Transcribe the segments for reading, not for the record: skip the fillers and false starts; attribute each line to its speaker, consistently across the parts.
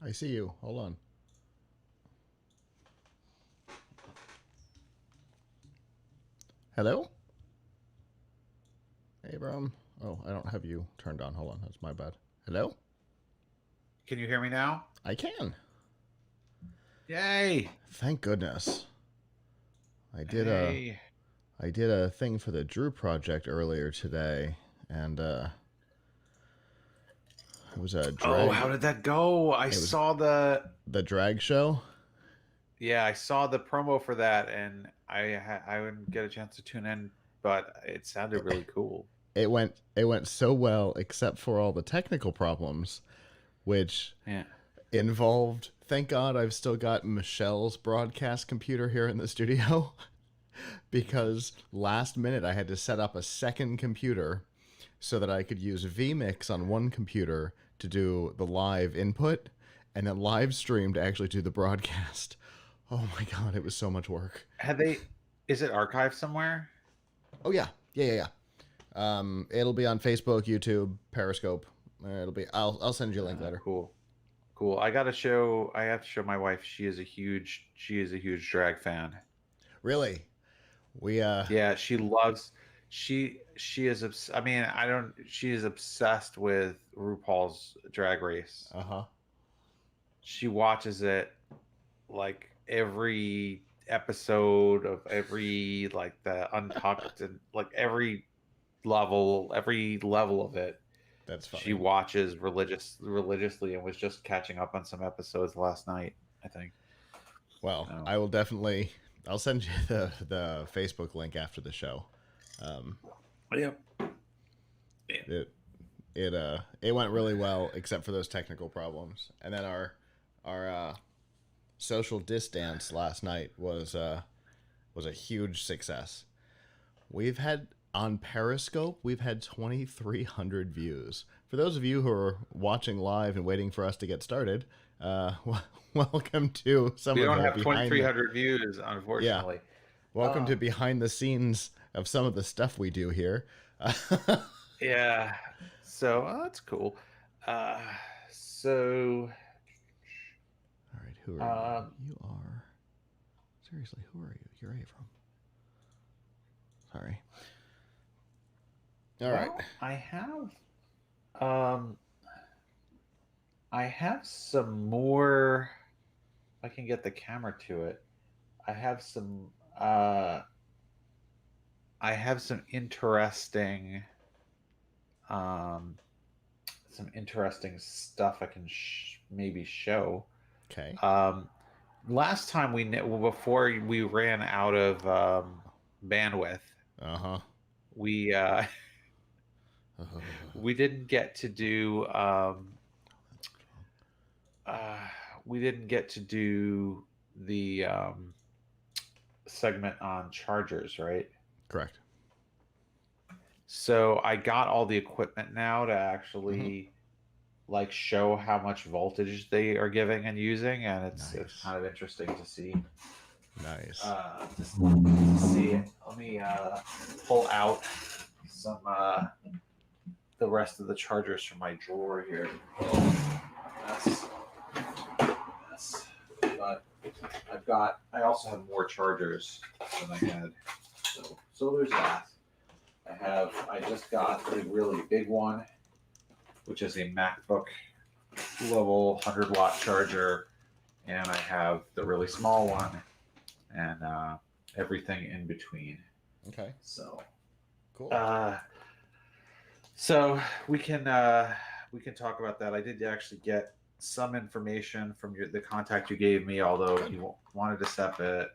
Speaker 1: I see you. Hold on. Hello? Hey, Brom. Oh, I don't have you turned on. Hold on. That's my bad. Hello?
Speaker 2: Can you hear me now?
Speaker 1: I can.
Speaker 2: Yay!
Speaker 1: Thank goodness. I did a
Speaker 2: Hey.
Speaker 1: I did a thing for the Drew project earlier today, and it was a
Speaker 2: Oh, how
Speaker 1: drag.
Speaker 2: did that go?
Speaker 1: It was the drag show.
Speaker 2: I saw the promo for that, and I wouldn't get a chance to tune in, but it sounded really cool.
Speaker 1: It went so well, except for all the technical problems, which
Speaker 2: Yeah.
Speaker 1: involved. Thank God I've still got Michelle's broadcast computer here in the studio because last minute I had to set up a second computer so that I could use vMix on one computer to do the live input and then live stream to actually do the broadcast. Oh my God, it was so much work.
Speaker 2: Had they? Is it archived somewhere?
Speaker 1: Oh yeah, yeah. It'll be on Facebook, YouTube, Periscope. It'll be. I'll send you a link later.
Speaker 2: Cool. Cool. I gotta show. I have to show my wife. She is a huge drag fan.
Speaker 1: Really, we
Speaker 2: Yeah, she loves. She is. I mean, I don't. She is obsessed with RuPaul's Drag Race.
Speaker 1: uh huh.
Speaker 2: She watches it like every episode of every like the Untucked and like every level of it.
Speaker 1: That's
Speaker 2: She
Speaker 1: funny.
Speaker 2: watches religiously and was just catching up on some episodes last night, I think.
Speaker 1: Well,
Speaker 2: So,
Speaker 1: I will definitely. I'll send you the Facebook link after the show. Um,
Speaker 2: yep. Yeah.
Speaker 1: it went really well except for those technical problems, and then our social distance last night was a huge success. We've had on Periscope, we've had 2,300 views. For those of you who are watching live and waiting for us to get started, welcome to some
Speaker 2: We
Speaker 1: of
Speaker 2: don't
Speaker 1: the
Speaker 2: have
Speaker 1: behind the
Speaker 2: 2,300 views,
Speaker 1: yeah,
Speaker 2: unfortunately.
Speaker 1: welcome to
Speaker 2: Um,
Speaker 1: behind the scenes of some of the stuff we do here.
Speaker 2: yeah. So that's cool. Uh, so
Speaker 1: All right, who are you?
Speaker 2: um,
Speaker 1: You are seriously. Who are you? You're Avram. Sorry. All right.
Speaker 2: well, um I have some more. I can get the camera to it. I have some I have um some interesting stuff I can maybe show.
Speaker 1: Okay.
Speaker 2: Um last time well, before we ran out of bandwidth,
Speaker 1: Uh huh.
Speaker 2: we we didn't get to do
Speaker 1: That's what's wrong.
Speaker 2: uh we didn't get to do the segment on chargers, right?
Speaker 1: Correct.
Speaker 2: So I got all the equipment now to
Speaker 1: Mm-hmm.
Speaker 2: actually like show how much voltage they are giving and using, and it's
Speaker 1: Nice.
Speaker 2: kind of interesting to see.
Speaker 1: Nice.
Speaker 2: To see it. Let me pull out some the rest of the chargers from my drawer here. That's that's. But I also have more chargers than I had. So there's that. I just got the really big one, which is a MacBook level 100-watt charger, and I have the really small one, and everything in between.
Speaker 1: Okay.
Speaker 2: So,
Speaker 1: Cool.
Speaker 2: uh, so we can talk about that. I did actually get some information from the contact you gave me, although
Speaker 1: Good.
Speaker 2: he wanted to set a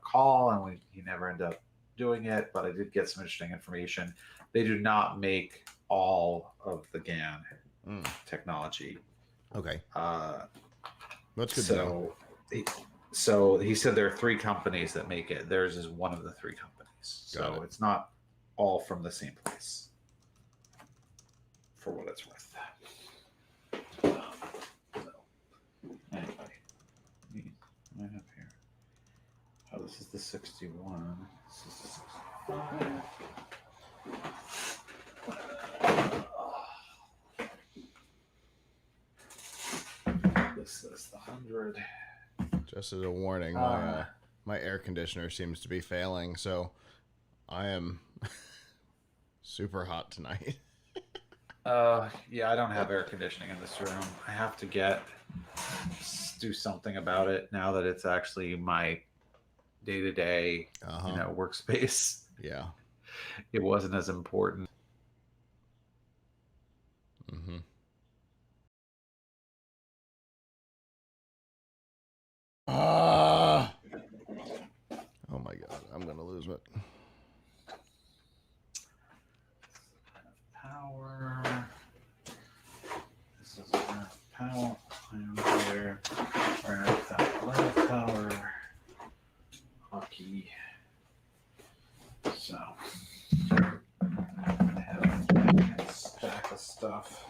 Speaker 2: call, and he never ended up doing it. But I did get some interesting information. They do not make all of the GAN
Speaker 1: Mm.
Speaker 2: technology.
Speaker 1: Okay.
Speaker 2: Uh,
Speaker 1: That's good to know.
Speaker 2: so, he, so he said there are three companies that make it. Theirs is one of the three companies.
Speaker 1: Got
Speaker 2: So
Speaker 1: it.
Speaker 2: it's not all from the same place, for what it's worth. So, anyway, I have here. Oh, this is the 61. This is the 65.
Speaker 1: Just as a warning, my air conditioner seems to be failing, so I am super hot tonight.
Speaker 2: Yeah, I don't have air conditioning in this room. I have to do something about it now that it's actually my day-to-day, workspace.
Speaker 1: Yeah.
Speaker 2: It wasn't as important.
Speaker 1: Mm-hmm. Oh my God, I'm gonna lose it.
Speaker 2: Power. This is power. Here. Power. Hockey. So I have a stack of stuff.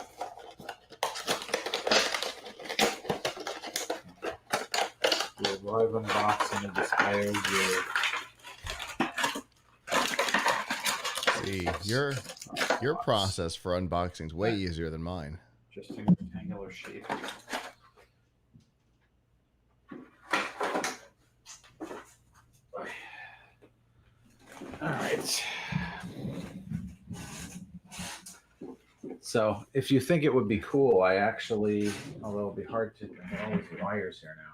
Speaker 2: We're live unboxing of this IOU.
Speaker 1: See, your process for unboxing is way easier than mine.
Speaker 2: Just in rectangular shape. All right. So if you think it would be cool, I actually, although it'll be hard to get all these wires here now,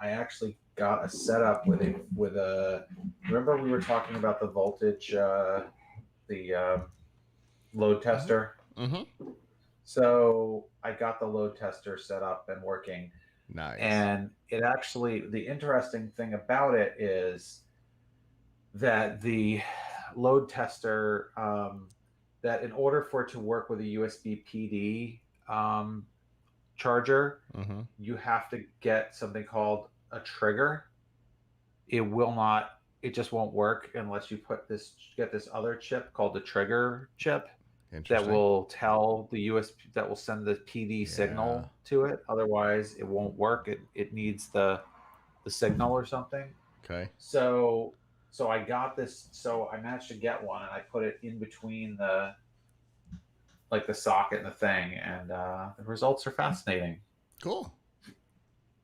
Speaker 2: I actually got a setup with a. Remember we were talking about the voltage, the load tester.
Speaker 1: Mm-hmm.
Speaker 2: So I got the load tester set up and working.
Speaker 1: Nice.
Speaker 2: And it actually, the interesting thing about it is that the load tester, that in order for it to work with a USB PD charger, you have to get something called a trigger. It just won't work unless you get this other chip called the trigger chip that will tell the USB, that will send the PD signal to it. Otherwise it won't work. It needs the signal or something.
Speaker 1: Okay.
Speaker 2: So I got this. So I managed to get one, and I put it in between the socket and the thing, and the results are fascinating.
Speaker 1: Cool.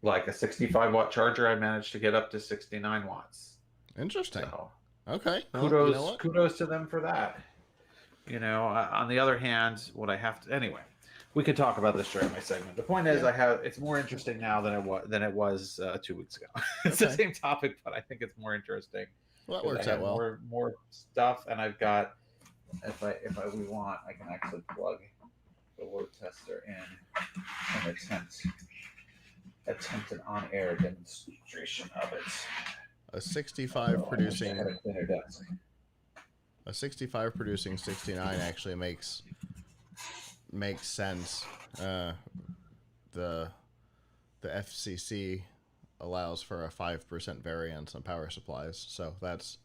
Speaker 2: Like a 65 watt charger, I managed to get up to 69 watts.
Speaker 1: Interesting.
Speaker 2: So,
Speaker 1: okay.
Speaker 2: Kudos to them for that. On the other hand, anyway, we could talk about this during my segment. The point is, it's more interesting now than it was 2 weeks ago. It's the same topic, but I think it's more interesting.
Speaker 1: Well, that works out well.
Speaker 2: More stuff, and I've got. If we want, I can actually plug the load tester in and attempt an on-air demonstration of it.
Speaker 1: A 65 producing 69 actually makes sense. The FCC allows for a 5% variance on power supplies, so that's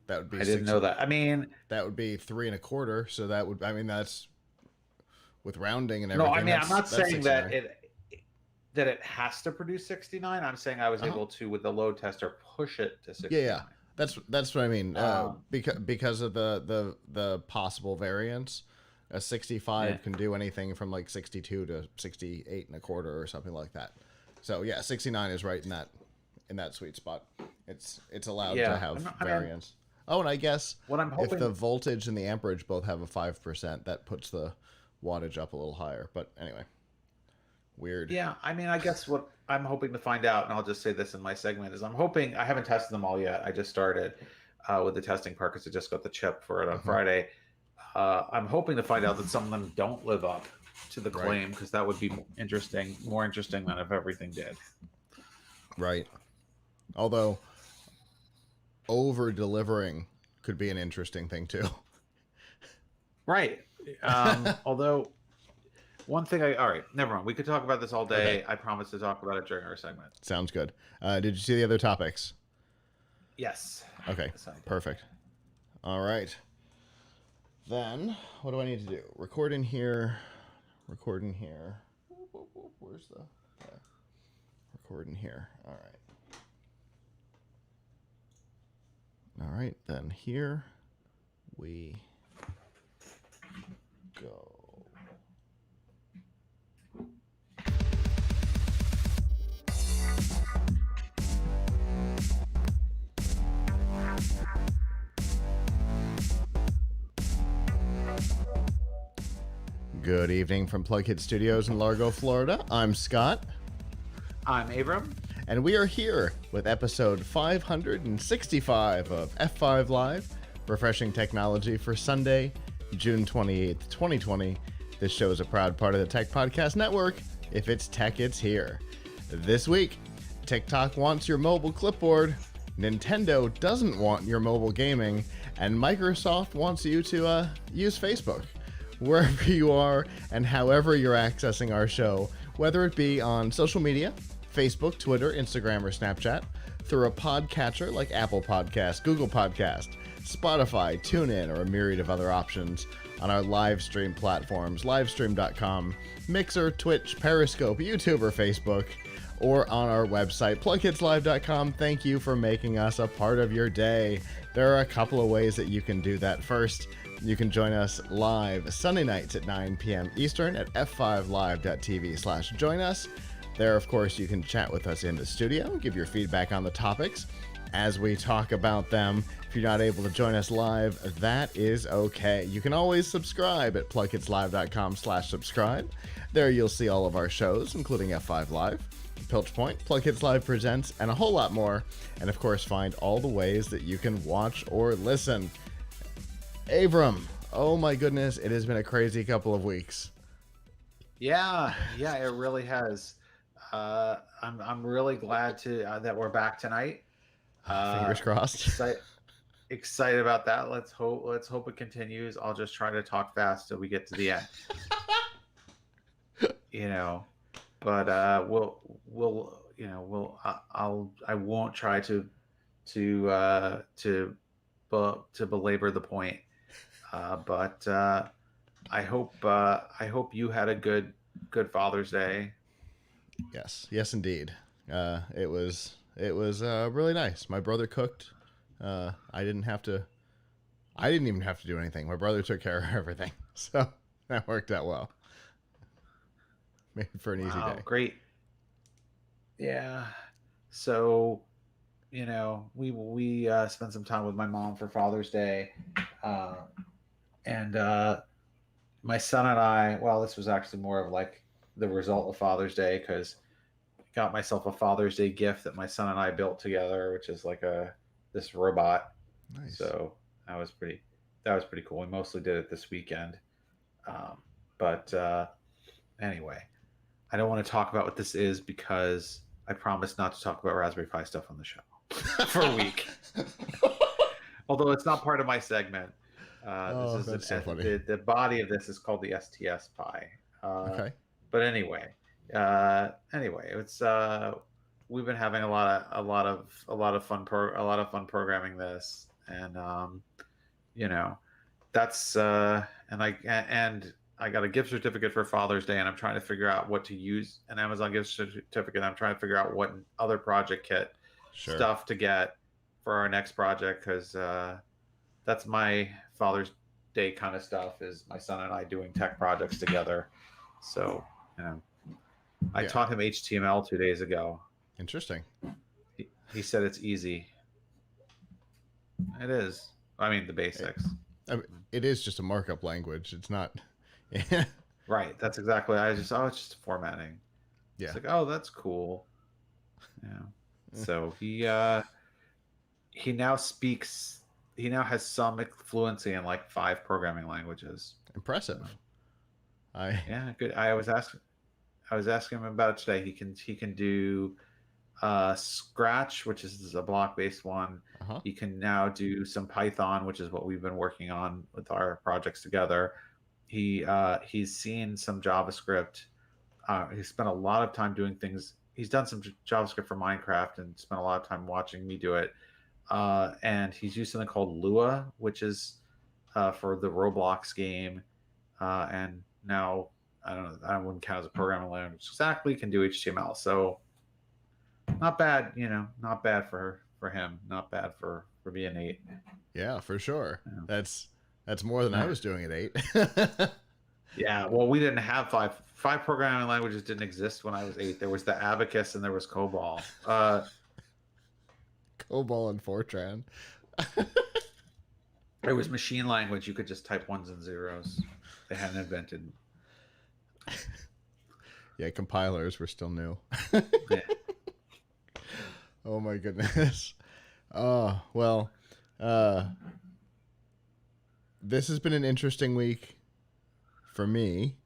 Speaker 1: that would be.
Speaker 2: I didn't know that. I mean,
Speaker 1: that would be 3 1/4. So that would. I mean, that's with rounding and everything.
Speaker 2: No, I mean, I'm not saying that it has to produce 69. I'm saying I was able to, with the load tester, push it to 69.
Speaker 1: Yeah. That's what I mean. Because of the possible variance, a 65 can do anything from like 62 to 68 1/4 or something like that. So yeah, 69 is right in that sweet spot. It's allowed to have variance. And I guess if the voltage and the amperage both have a 5%, that puts the wattage up a little higher. But anyway, weird.
Speaker 2: Yeah, I mean, I guess what I'm hoping to find out, and I'll just say this in my segment, is I haven't tested them all yet. I just started with the testing part because I just got the chip for it on Friday. I'm hoping to find out that some of them don't live up to the claim, because that would be more interesting than if everything did. Right.
Speaker 1: Although over delivering could be an interesting thing too.
Speaker 2: Right. Although one thing all right, never mind. We could talk about this all day. Okay. I promise to talk about it during our segment.
Speaker 1: Sounds good. Did you see the other topics?
Speaker 2: Yes.
Speaker 1: Okay. Yes, perfect. All right. Then what do I need to do? Record in here. Where's the record in here? All right. All right, then here we go. Good evening from Plughead Studios in Largo, Florida. I'm Scott.
Speaker 2: I'm Abram.
Speaker 1: And we are here with episode 565 of F5 Live, refreshing technology for Sunday, June 28th, 2020. This show is a proud part of the Tech Podcast Network. If it's tech, it's here. This week, TikTok wants your mobile clipboard, Nintendo doesn't want your mobile gaming, and Microsoft wants you to use Facebook. Wherever you are and however you're accessing our show, whether it be on social media, Facebook, Twitter, Instagram, or Snapchat, through a podcatcher like Apple Podcast, Google Podcast, Spotify, TuneIn, or a myriad of other options, on our live stream platforms, livestream.com, Mixer, Twitch, Periscope, YouTube, or Facebook, or on our website, plugkidslive.com. Thank you for making us a part of your day. There are a couple of ways that you can do that. First, you can join us live Sunday nights at 9 p.m. Eastern at f5live.tv/join us. There, of course, you can chat with us in the studio, give your feedback on the topics as we talk about them. If you're not able to join us live, that is okay. You can always subscribe at plugkidslive.com/subscribe. There you'll see all of our shows, including F5 Live, Pilch Point, Plugkids Live Presents, and a whole lot more. And of course, find all the ways that you can watch or listen. Abram, oh my goodness, it has been a crazy couple of weeks.
Speaker 2: Yeah, it really has. I'm really glad to that we're back tonight.
Speaker 1: Fingers crossed.
Speaker 2: Excited about that. Let's hope it continues. I'll just try to talk fast till we get to the end. But I won't try to belabor the point. But I hope you had a good Father's Day.
Speaker 1: Yes, indeed. It was really nice. My brother cooked. I didn't even have to do anything. My brother took care of everything, so that worked out well. Made for an easy day.
Speaker 2: Great. Yeah. So, we spent some time with my mom for Father's Day, and my son and I. Well, this was actually more of like the result of Father's Day, because I got myself a Father's Day gift that my son and I built together, which is like this robot.
Speaker 1: Nice.
Speaker 2: So that was pretty cool. We mostly did it this weekend, but anyway, I don't want to talk about what this is because I promised not to talk about Raspberry Pi stuff on the show for a week. Although it's not part of my segment.
Speaker 1: That's so funny.
Speaker 2: The body of this is called the STS Pi.
Speaker 1: Okay.
Speaker 2: But anyway, it's we've been having a lot of fun programming this, and that's and I got a gift certificate for Father's Day, and I'm trying to figure out what to use an Amazon gift certificate. I'm trying to figure out what other project kit stuff to get for our next project, because that's my Father's Day kind of stuff, is my son and I doing tech projects together. So, I taught him HTML 2 days ago.
Speaker 1: Interesting.
Speaker 2: He said it's easy. It is. I mean, the basics.
Speaker 1: It is just a markup language. It's not.
Speaker 2: Right. That's exactly. It's just formatting.
Speaker 1: Yeah.
Speaker 2: It's like, oh, that's cool. Yeah. So he now speaks. He now has some fluency in like 5 programming languages.
Speaker 1: Impressive.
Speaker 2: Yeah, good. I was asking him about it today. He can do Scratch, which is a block-based one.
Speaker 1: Uh-huh.
Speaker 2: He can now do some Python, which is what we've been working on with our projects together. He's seen some JavaScript. He spent a lot of time doing things. He's done some JavaScript for Minecraft and spent a lot of time watching me do it. And he's used something called Lua, which is for the Roblox game. And now, I wouldn't count as a programming language exactly, can do HTML. So not bad, not bad for him, not bad for being 8.
Speaker 1: Yeah, for sure. Yeah. That's more than I was doing at 8.
Speaker 2: Yeah, well, we didn't have 5 programming languages didn't exist when I was 8. There was the Abacus and there was COBOL.
Speaker 1: COBOL and Fortran.
Speaker 2: There was machine language. You could just type ones and zeros. They hadn't invented
Speaker 1: Yeah, compilers were still new.
Speaker 2: Yeah.
Speaker 1: Oh my goodness. Oh, well, uh, this has been an interesting week for me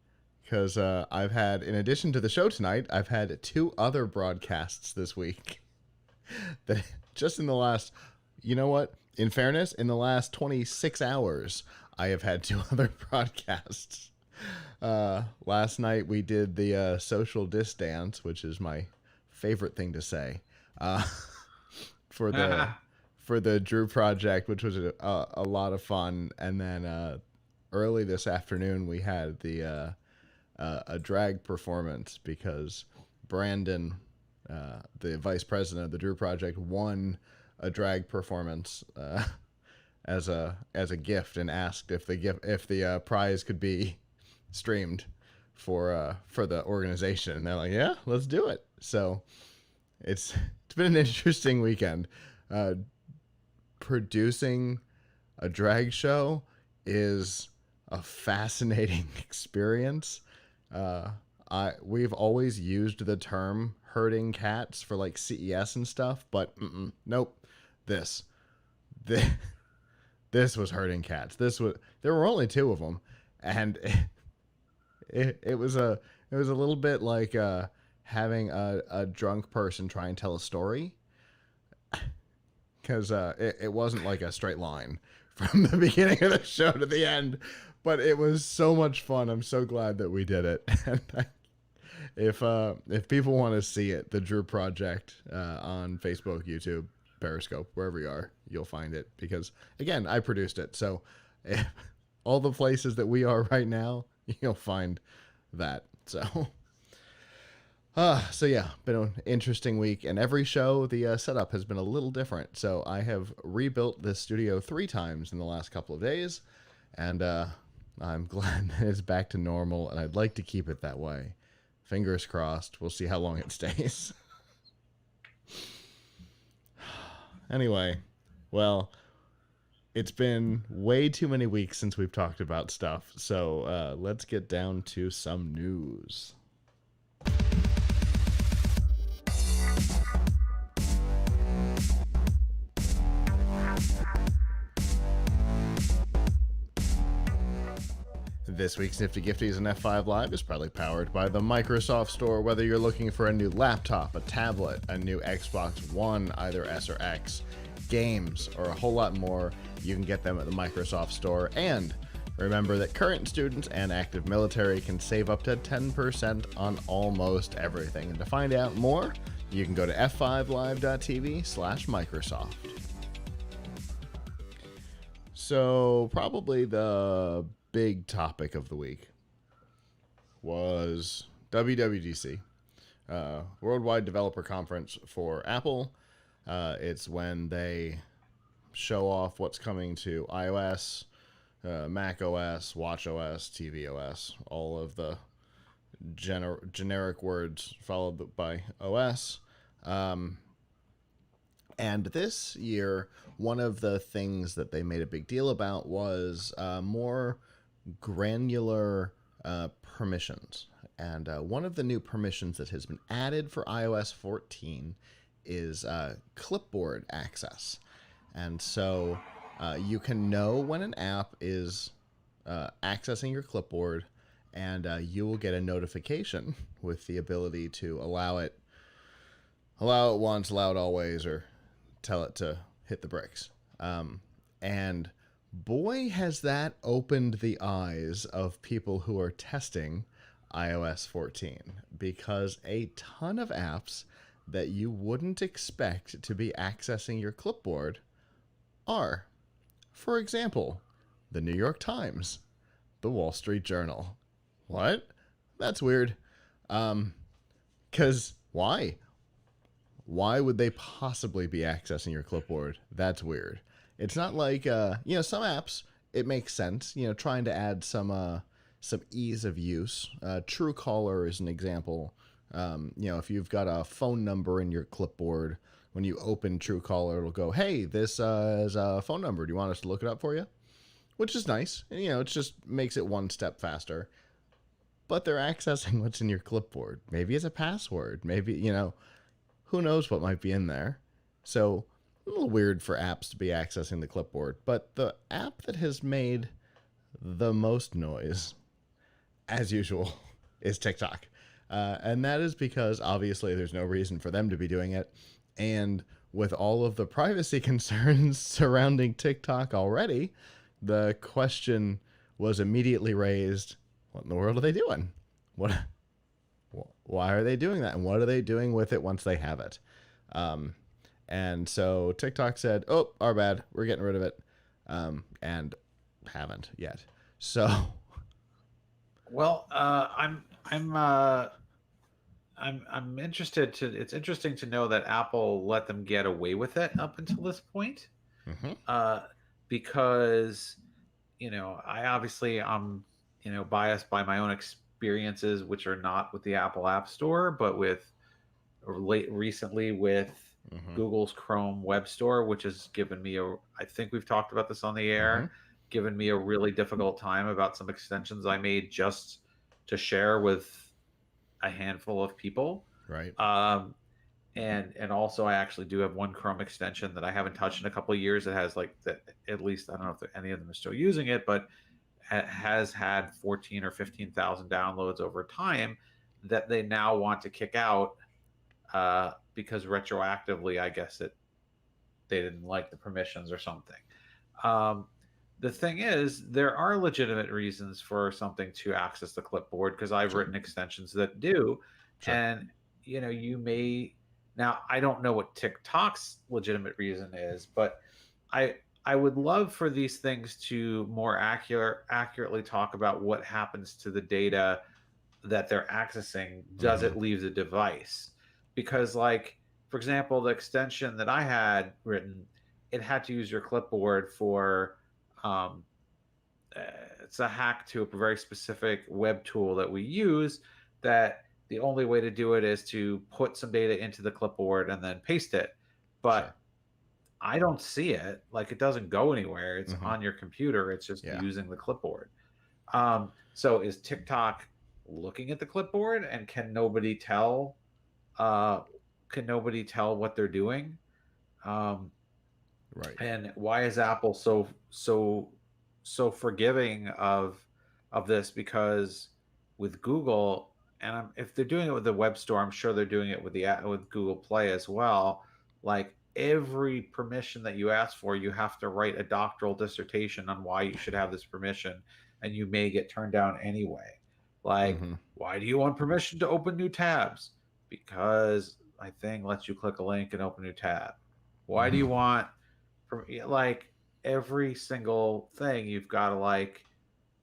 Speaker 1: because I've had, in addition to the show tonight, I've had 2 other broadcasts this week. That just in the last, you know what? In fairness, in the last 26 hours, I have had 2 other broadcasts. Last night we did the social diss dance, which is my favorite thing to say, for the Drew project, which was a lot of fun. And then early this afternoon we had the a drag performance because Brandon, the vice president of the Drew project, won a drag performance as a gift and asked if the prize could be streamed for the organization. And they're like, yeah, let's do it. So it's been an interesting weekend. Producing a drag show is a fascinating experience. We've always used the term herding cats for like CES and stuff, but nope. This was herding cats. There were only 2 of them, and it was a little bit like having a drunk person try and tell a story, because it wasn't like a straight line from the beginning of the show to the end, but it was so much fun. I'm so glad that we did it. And if people want to see it, the Drew Project on Facebook, YouTube, Periscope, wherever you are, you'll find it, because again, I produced it. So all the places that we are right now, you'll find that. So yeah, been an interesting week, and every show the setup has been a little different. So I have rebuilt this studio 3 times in the last couple of days, and I'm glad that it's back to normal, and I'd like to keep it that way. Fingers crossed. We'll see how long it stays. Anyway, well, it's been way too many weeks since we've talked about stuff, so let's get down to some news. This week's Nifty Gifties and F5 Live is proudly powered by the Microsoft Store. Whether you're looking for a new laptop, a tablet, a new Xbox One, either S or X, games, or a whole lot more, you can get them at the Microsoft Store. And remember that current students and active military can save up to 10% on almost everything. And to find out more, you can go to f5live.tv/Microsoft. So probably the big topic of the week was WWDC, Worldwide Developer Conference for Apple. It's when they show off what's coming to iOS, Mac OS, Watch OS, TV OS, all of the generic words followed by OS. And this year, one of the things that they made a big deal about was more granular permissions. And one of the new permissions that has been added for iOS 14 is Clipboard Access. And so you can know when an app is accessing your clipboard, and you will get a notification with the ability to allow it once, allow it always, or tell it to hit the bricks. And boy, has that opened the eyes of people who are testing iOS 14, because a ton of apps that you wouldn't expect to be accessing your clipboard are. For example, the New York Times, the Wall Street Journal. What? That's weird. 'Cause why? Why would they possibly be accessing your clipboard? That's weird. It's not like, some apps, it makes sense, trying to add some ease of use. Truecaller is an example. If you've got a phone number in your clipboard, when you open Truecaller, it'll go, hey, this is a phone number. Do you want us to look it up for you? Which is nice. And, it just makes it one step faster. but they're accessing what's in your clipboard. Maybe it's a password. Maybe, who knows what might be in there. So a little weird for apps to be accessing the clipboard. But the app that has made the most noise, as usual, is TikTok. And that is because obviously there's no reason for them to be doing it. And with all of the privacy concerns surrounding TikTok already, the question was immediately raised, what in the world are they doing? Why are they doing that? And what are they doing with it once they have it? And so TikTok said, oh, our bad. We're getting rid of it. And haven't yet. So.
Speaker 2: Well, I'm interested to. It's interesting to know that Apple let them get away with it up until this point, because I obviously I'm biased by my own experiences, which are not with the Apple App Store, but with recently with Google's Chrome Web Store, which has given me I think we've talked about this on the air, given me a really difficult time about some extensions I made just to share with a handful of people.
Speaker 1: Right.
Speaker 2: And also I actually do have one Chrome extension that I haven't touched in a couple of years. It has like that, at least I don't know if any of them are still using it, but has had 14 or 15,000 downloads over time that they now want to kick out because retroactively, I guess they didn't like the permissions or something. The thing is, there are legitimate reasons for something to access the clipboard because I've written extensions that do.
Speaker 1: Sure.
Speaker 2: And, you may. Now, I don't know what TikTok's legitimate reason is, but I would love for these things to more accurately talk about what happens to the data that they're accessing. Does it leave the device? Because, like, for example, the extension that I had written, it had to use your clipboard for it's a hack to a very specific web tool that we use, that the only way to do it is to put some data into the clipboard and then paste it. But I don't see it. Like, it doesn't go anywhere. It's on your computer. It's just using the clipboard. So is TikTok looking at the clipboard, and can nobody tell what they're doing?
Speaker 1: Right.
Speaker 2: And why is Apple so forgiving of this? Because with Google, and if they're doing it with the web store, I'm sure they're doing it with with Google Play as well. Like, every permission that you ask for, you have to write a doctoral dissertation on why you should have this permission, and you may get turned down anyway. Like, why do you want permission to open new tabs? Because my thing lets you click a link and open a new tab. Why do you want, like, every single thing you've got to like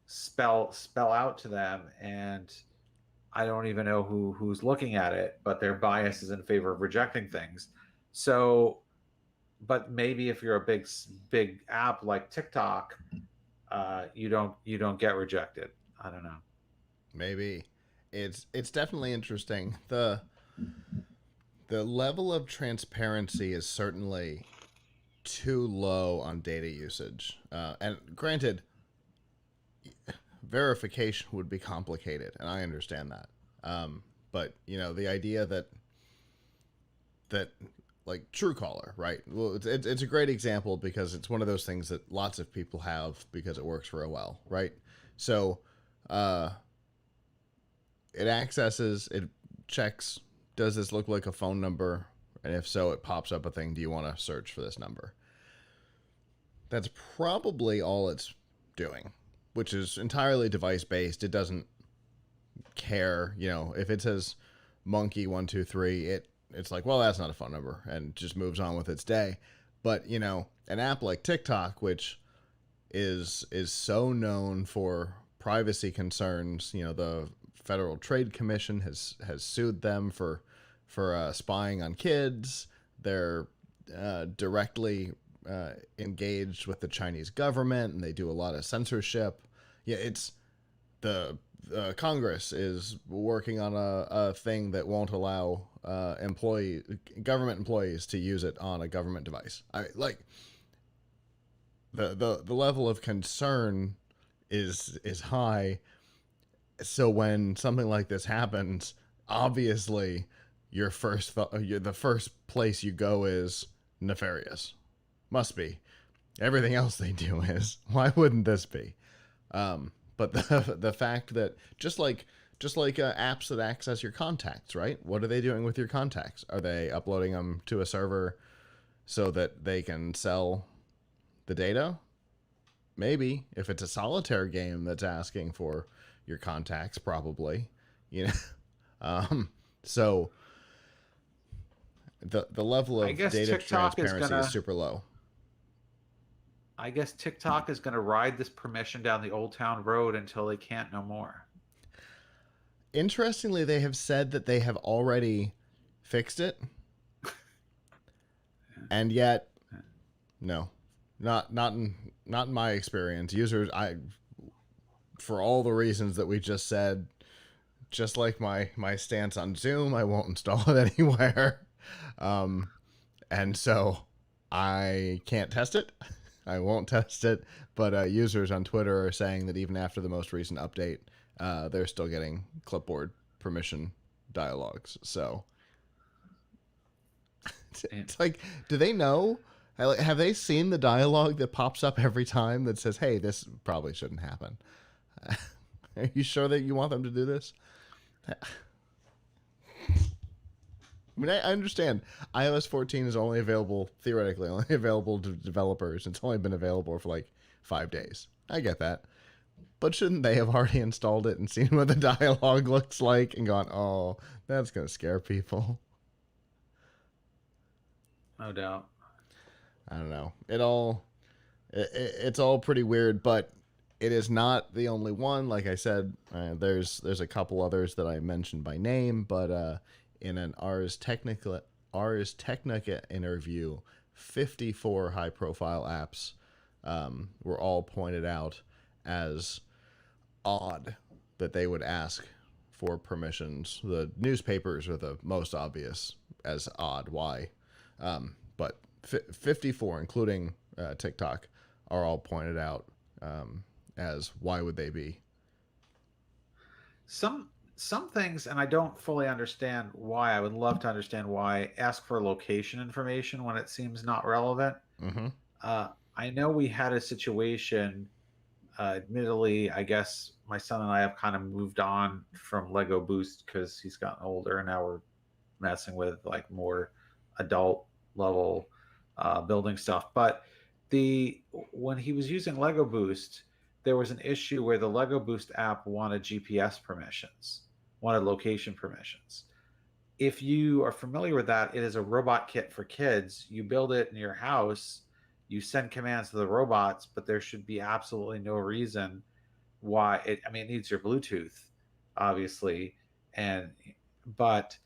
Speaker 2: spell out to them, and I don't even know who's looking at it, but their bias is in favor of rejecting things. So, but maybe if you're a big app like TikTok, you don't get rejected. I don't know.
Speaker 1: Maybe. It's definitely interesting. The level of transparency is certainly too low on data usage. And granted, verification would be complicated, and I understand that. But the idea that like Truecaller, right? Well, it's a great example because it's one of those things that lots of people have because it works real well, right? So, it accesses, it checks, does this look like a phone number? And if so, it pops up a thing. Do you want to search for this number? That's probably all it's doing, which is entirely device based. It doesn't care, if it says monkey 123, it's like, well, that's not a phone number, and just moves on with its day. But an app like TikTok, which is so known for privacy concerns, the Federal Trade Commission has sued them for spying on kids. They're directly engaged with the Chinese government, and they do a lot of censorship. Yeah, it's the Congress is working on a thing that won't allow government employees to use it on a government device. Like the level of concern is high, So when something like this happens, obviously the first place you go is nefarious. Must be. Everything else they do is. Why wouldn't this be? But the fact that just like apps that access your contacts, right? What are they doing with your contacts? Are they uploading them to a server so that they can sell the data? Maybe. If it's a solitaire game that's asking for your contacts, probably. You know. So the level
Speaker 2: I
Speaker 1: of
Speaker 2: guess
Speaker 1: data
Speaker 2: TikTok is
Speaker 1: transparency is
Speaker 2: gonna.
Speaker 1: super low.
Speaker 2: I guess TikTok is gonna ride this permission down the Old Town Road until they can't no more.
Speaker 1: Interestingly, they have said that they have already fixed it, and yet no, not in my experience. Users, for all the reasons that we just said, just like my stance on Zoom, I won't install it anywhere, um, and so I can't test it. I won't test it, but users on Twitter are saying that even after the most recent update, they're still getting clipboard permission dialogues. So
Speaker 2: And
Speaker 1: it's like, do they know? Have they seen the dialogue that pops up every time that says, "Hey, this probably shouldn't happen"? Are you sure that you want them to do this? I mean, I understand iOS 14 is only available, theoretically, only available to developers. It's only been available for like 5 days. I get that. But shouldn't they have already installed it and seen what the dialogue looks like and gone, oh, that's going to scare people?
Speaker 2: no doubt.
Speaker 1: I don't know. It's all pretty weird, but it is not the only one. Like I said, there's a couple others that I mentioned by name, but in an Ars Technica interview, 54 high profile apps were all pointed out as odd that they would ask for permissions. The newspapers are the most obvious as odd. Why? But 54, including TikTok, are all pointed out as why would they be?
Speaker 2: Some things, and I don't fully understand why. I would love to understand why. Ask for location information when it seems not relevant.
Speaker 1: Mm-hmm.
Speaker 2: Uh, I know we had a situation. Admittedly, I guess my son and I have kind of moved on from Lego Boost because he's gotten older, and now we're messing with like more adult level building stuff. But the when he was using Lego Boost, there was an issue where the Lego Boost app wanted GPS permissions, wanted location permissions. If you are familiar with that, it is a robot kit for kids. You build it in your house, you send commands to the robots, but there should be absolutely no reason why it. I mean, it needs your Bluetooth, obviously, and but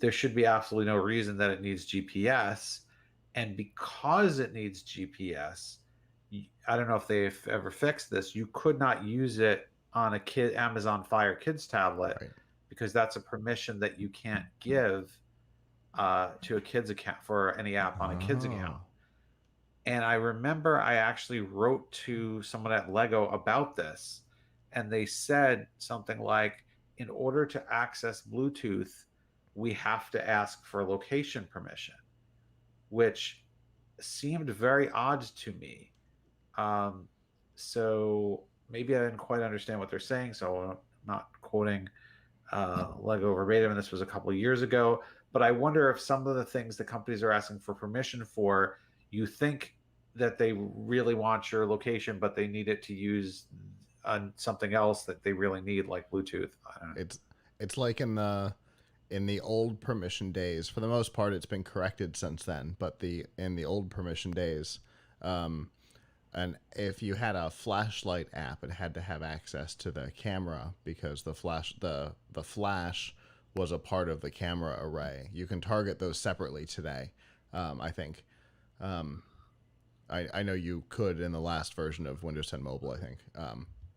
Speaker 2: there should be absolutely no reason that it needs GPS. And because it needs GPS, I don't know if they've ever fixed this. You could not use it on a kid Amazon Fire Kids tablet
Speaker 1: Right.
Speaker 2: because that's a permission that you can't give to a kid's account for any app on a kid's account.
Speaker 1: Oh.
Speaker 2: And I remember I actually wrote to someone at Lego about this, and they said something like, in order to access Bluetooth, we have to ask for location permission, which seemed very odd to me. Um, so maybe I didn't quite understand what they're saying, so I'm not quoting Lego verbatim, and this was a couple of years ago. But I wonder if some of the things that companies are asking for permission for, you think that they really want your location, but they need it to use on something else that they really need, like Bluetooth. I don't know.
Speaker 1: It's like in the old permission days. For the most part, it's been corrected since then. But in the old permission days, um, and if you had a flashlight app, it had to have access to the camera because the flash was a part of the camera array. You can target those separately today. I think. Um, I know you could in the last version of Windows 10 Mobile. I think.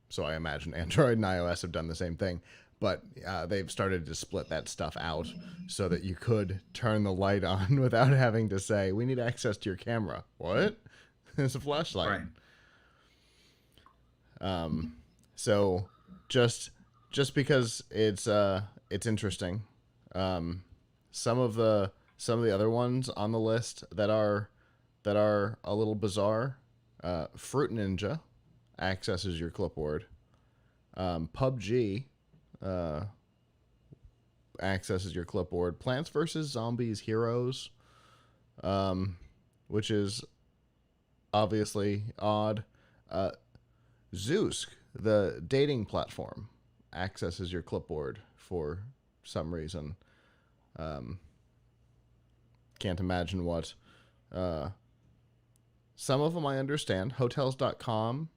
Speaker 1: So I imagine Android and iOS have done the same thing. But they've started to split that stuff out so that you could turn the light on without having to say, "We need access to your camera." What? It's a flashlight.
Speaker 2: Right.
Speaker 1: So just just because it's interesting. Um, some of the other ones on the list that are a little bizarre. Fruit Ninja accesses your clipboard. PUBG uh, accesses your clipboard. Plants vs Zombies Heroes, um, which is obviously odd. Uh, Zeus, the dating platform, accesses your clipboard for some reason. Um, can't imagine what. Uh, some of them I understand. Hotels.com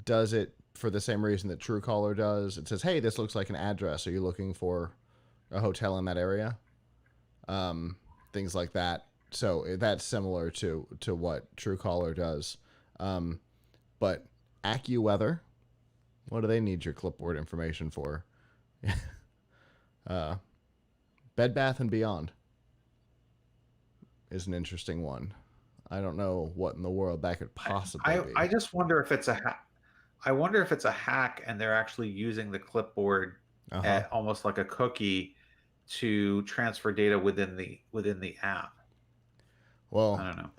Speaker 1: does it for the same reason that Truecaller does. It says, hey, this looks like an address. Are you looking for a hotel in that area? Things like that. So that's similar to what Truecaller does. But AccuWeather, what do they need your clipboard information for? Bed Bath and Beyond is an interesting one. I don't know what in the world that could possibly be.
Speaker 2: I just wonder if it's a hack. I wonder if it's a hack and they're actually using the clipboard at almost like a cookie to transfer data within the app.
Speaker 1: Well,
Speaker 2: I don't know.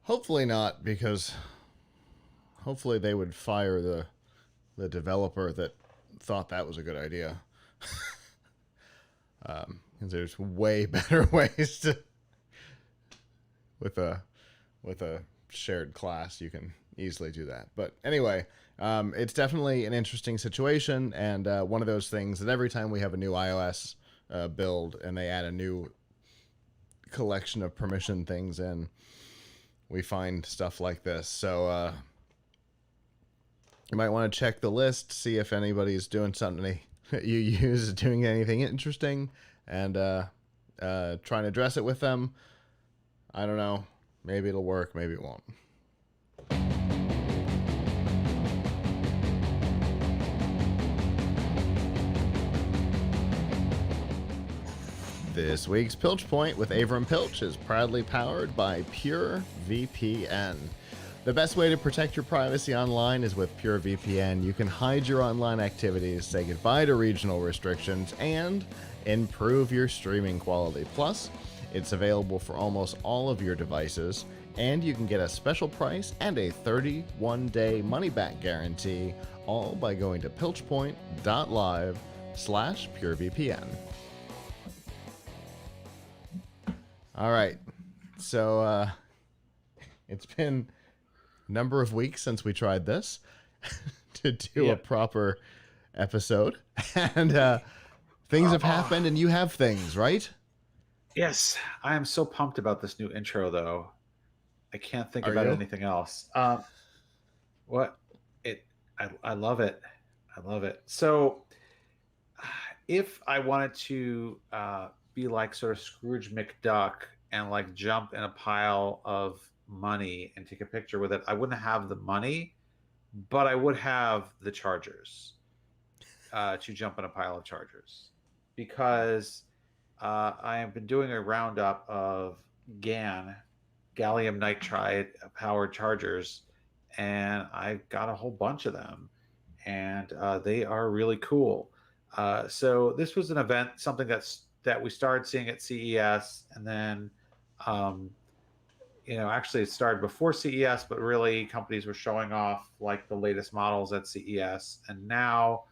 Speaker 1: hopefully not, because hopefully they would fire the developer that thought that was a good idea. Because there's way better ways to with a shared class you can easily do that. But anyway, it's definitely an interesting situation, and one of those things that every time we have a new iOS build and they add a new collection of permission things in, we find stuff like this. So you might want to check the list, see if anybody's doing something you use is doing anything interesting, and try and address it with them. I don't know. Maybe it'll work, maybe it won't. This week's Pilch Point with Avram Pilch is proudly powered by Pure VPN. The best way to protect your privacy online is with Pure VPN. You can hide your online activities, say goodbye to regional restrictions, and improve your streaming quality. Plus, it's available for almost all of your devices, and you can get a special price and a 31-day money-back guarantee, all by going to pilchpoint.live/purevpn. All right, so it's been a number of weeks since we tried this to do a proper episode, and things have happened, and you have things, right?
Speaker 2: Yes, I am so pumped about this new intro, though. I can't think about anything else. What it? I love it. I love it. So, if I wanted to be like sort of Scrooge McDuck and like jump in a pile of money and take a picture with it, I wouldn't have the money, but I would have the chargers to jump in a pile of chargers, because I have been doing a roundup of gallium nitride powered chargers, and I've got a whole bunch of them, and they are really cool. So this was an event, something that we started seeing at CES, and then actually it started before CES, but really companies were showing off like the latest models at CES, and now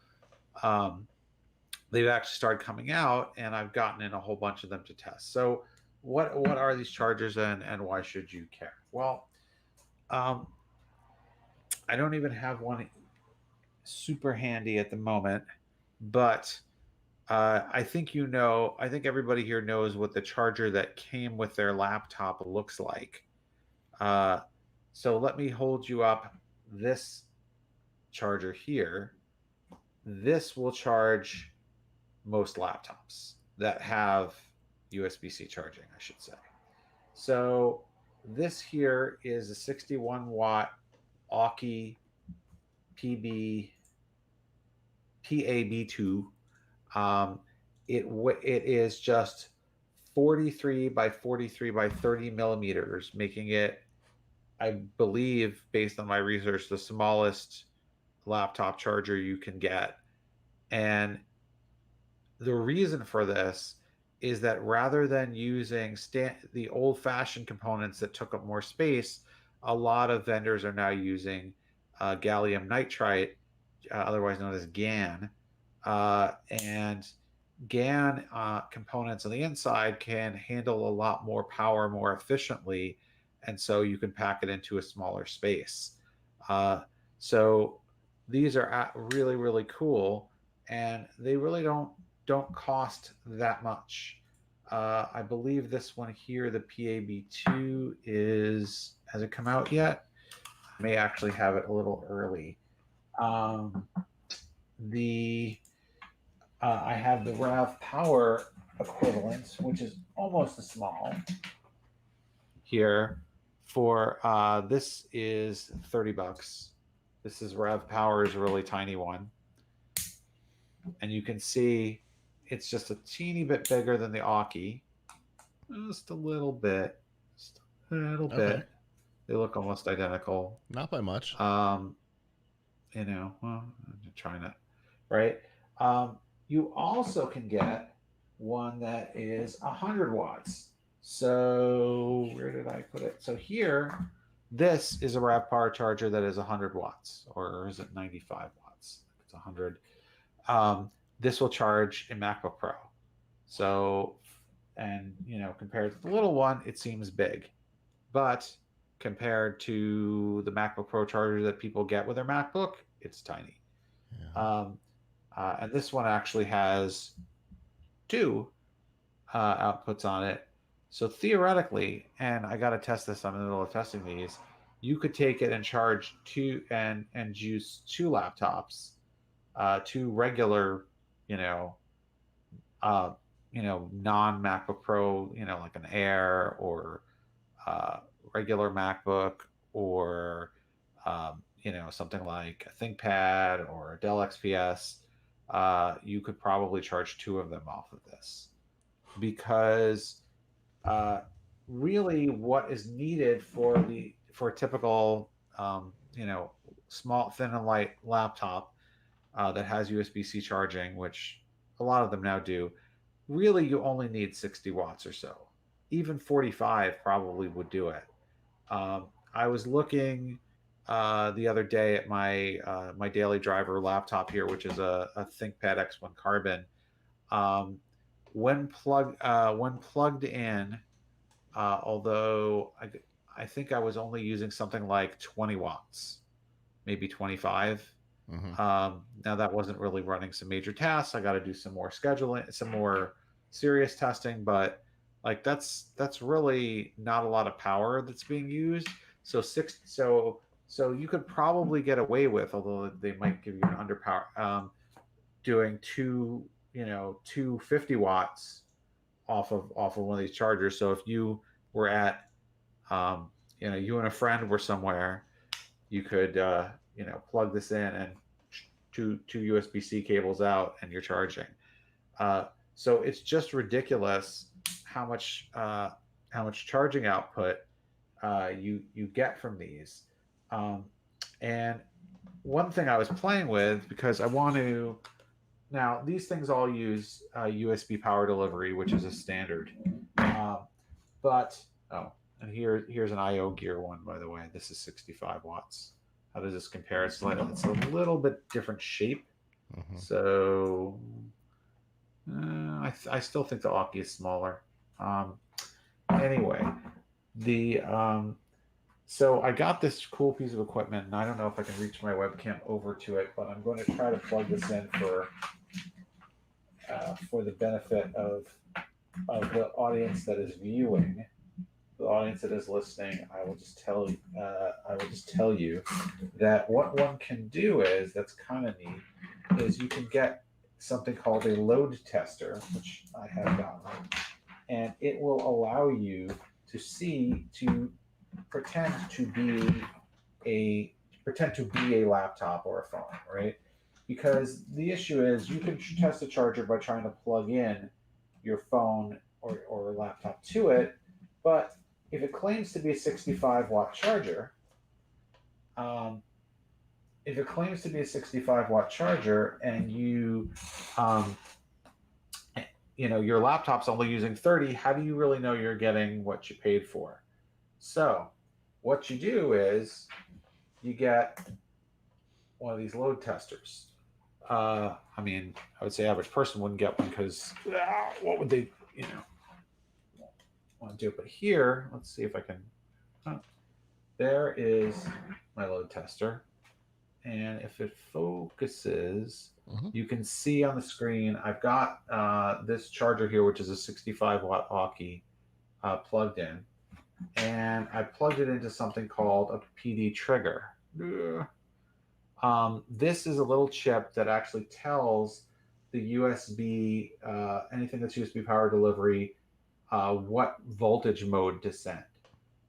Speaker 2: they've actually started coming out, and I've gotten in a whole bunch of them to test. So what are these chargers, and why should you care? Well, I don't even have one super handy at the moment, but I think everybody here knows what the charger that came with their laptop looks like. So let me hold you up this charger here. This will charge most laptops that have USB-C charging, I should say. So this here is a 61 watt Aukey PAB2. It is just 43 by 43 by 30 millimeters, making it, I believe, based on my research, the smallest laptop charger you can get. And the reason for this is that rather than using the old-fashioned components that took up more space, a lot of vendors are now using gallium nitride, otherwise known as GaN. And GaN components on the inside can handle a lot more power more efficiently, and so you can pack it into a smaller space. So these are really, really cool, and they really don't cost that much. I believe this one here, the PAB2, has it come out yet? I may actually have it a little early. The I have the RAV Power equivalent, which is almost as small here. For this is $30. This is RAV Power's really tiny one, and you can see it's just a teeny bit bigger than the Aki, just a little bit, just a little
Speaker 1: Okay.
Speaker 2: bit. They look almost identical.
Speaker 1: Not by much.
Speaker 2: Well, I'm trying to, right? You also can get one that is 100 watts. So where did I put it? So here, this is a RAV Power charger that is 100 watts, or is it 95 watts? It's 100. This will charge a MacBook Pro. So, and compared to the little one, it seems big, but compared to the MacBook Pro charger that people get with their MacBook, it's tiny.
Speaker 1: Yeah.
Speaker 2: And this one actually has two outputs on it. So theoretically, and I got to test this, I'm in the middle of testing these, you could take it and charge two and use two laptops, two regular, non MacBook Pro, like an Air or regular MacBook, or something like a ThinkPad or a Dell XPS. You could probably charge two of them off of this, because really what is needed for a typical small, thin and light laptop that has USB-C charging, which a lot of them now do, really you only need 60 watts or so. Even 45 probably would do it. I was looking the other day at my daily driver laptop here, which is a ThinkPad X1 Carbon. When plugged in, although I think I was only using something like 20 watts, maybe 25.
Speaker 1: Mm-hmm.
Speaker 2: Now that wasn't really running some major tasks. I got to do some more scheduling, some more serious testing, but like that's really not a lot of power that's being used. So you could probably get away with, although they might give you an underpower, doing two 50 watts off of one of these chargers. So if you were at you and a friend were somewhere, you could plug this in and two USB-C cables out, and you're charging. So it's just ridiculous how much charging output you get from these. And one thing I was playing with, because I want to, now these things all use USB power delivery, which is a standard. But and here's an IO Gear one, by the way. This is 65 watts. How does this compare? It's a little bit different shape.
Speaker 1: Mm-hmm.
Speaker 2: So I still think the Aki is smaller. Anyway, so I got this cool piece of equipment, and I don't know if I can reach my webcam over to it, but I'm going to try to plug this in for the benefit of the audience that is viewing. The audience that is listening, I will just tell you that what one can do is, that's kind of neat, is you can get something called a load tester, which I have gotten, and it will allow you to pretend to be a laptop or a phone, right? Because the issue is, you can test a charger by trying to plug in your phone or laptop to it, but if it claims to be a 65 watt charger, if it claims to be a 65-watt charger and um, your laptop's only using 30, how do you really know you're getting what you paid for? So what you do is you get one of these load testers. I mean, I would say average person wouldn't get one because what would they, want to do? But here, let's see if I can. There is my load tester, and if it focuses, you can see on the screen I've got this charger here, which is a 65-watt Aki plugged in, and I plugged it into something called a PD trigger. This is a little chip that actually tells the USB, anything that's USB power delivery, what voltage mode to send.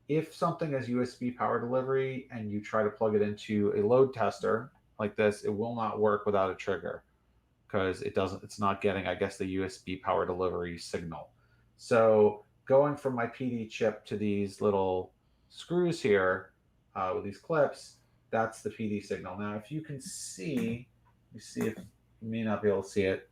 Speaker 2: If something has USB power delivery and you try to plug it into a load tester like this, it will not work without a trigger because it's not getting, I guess, the USB power delivery signal. So going from my PD chip to these little screws here with these clips, that's the PD signal. Now, if you can see, let me see if you may not be able to see it.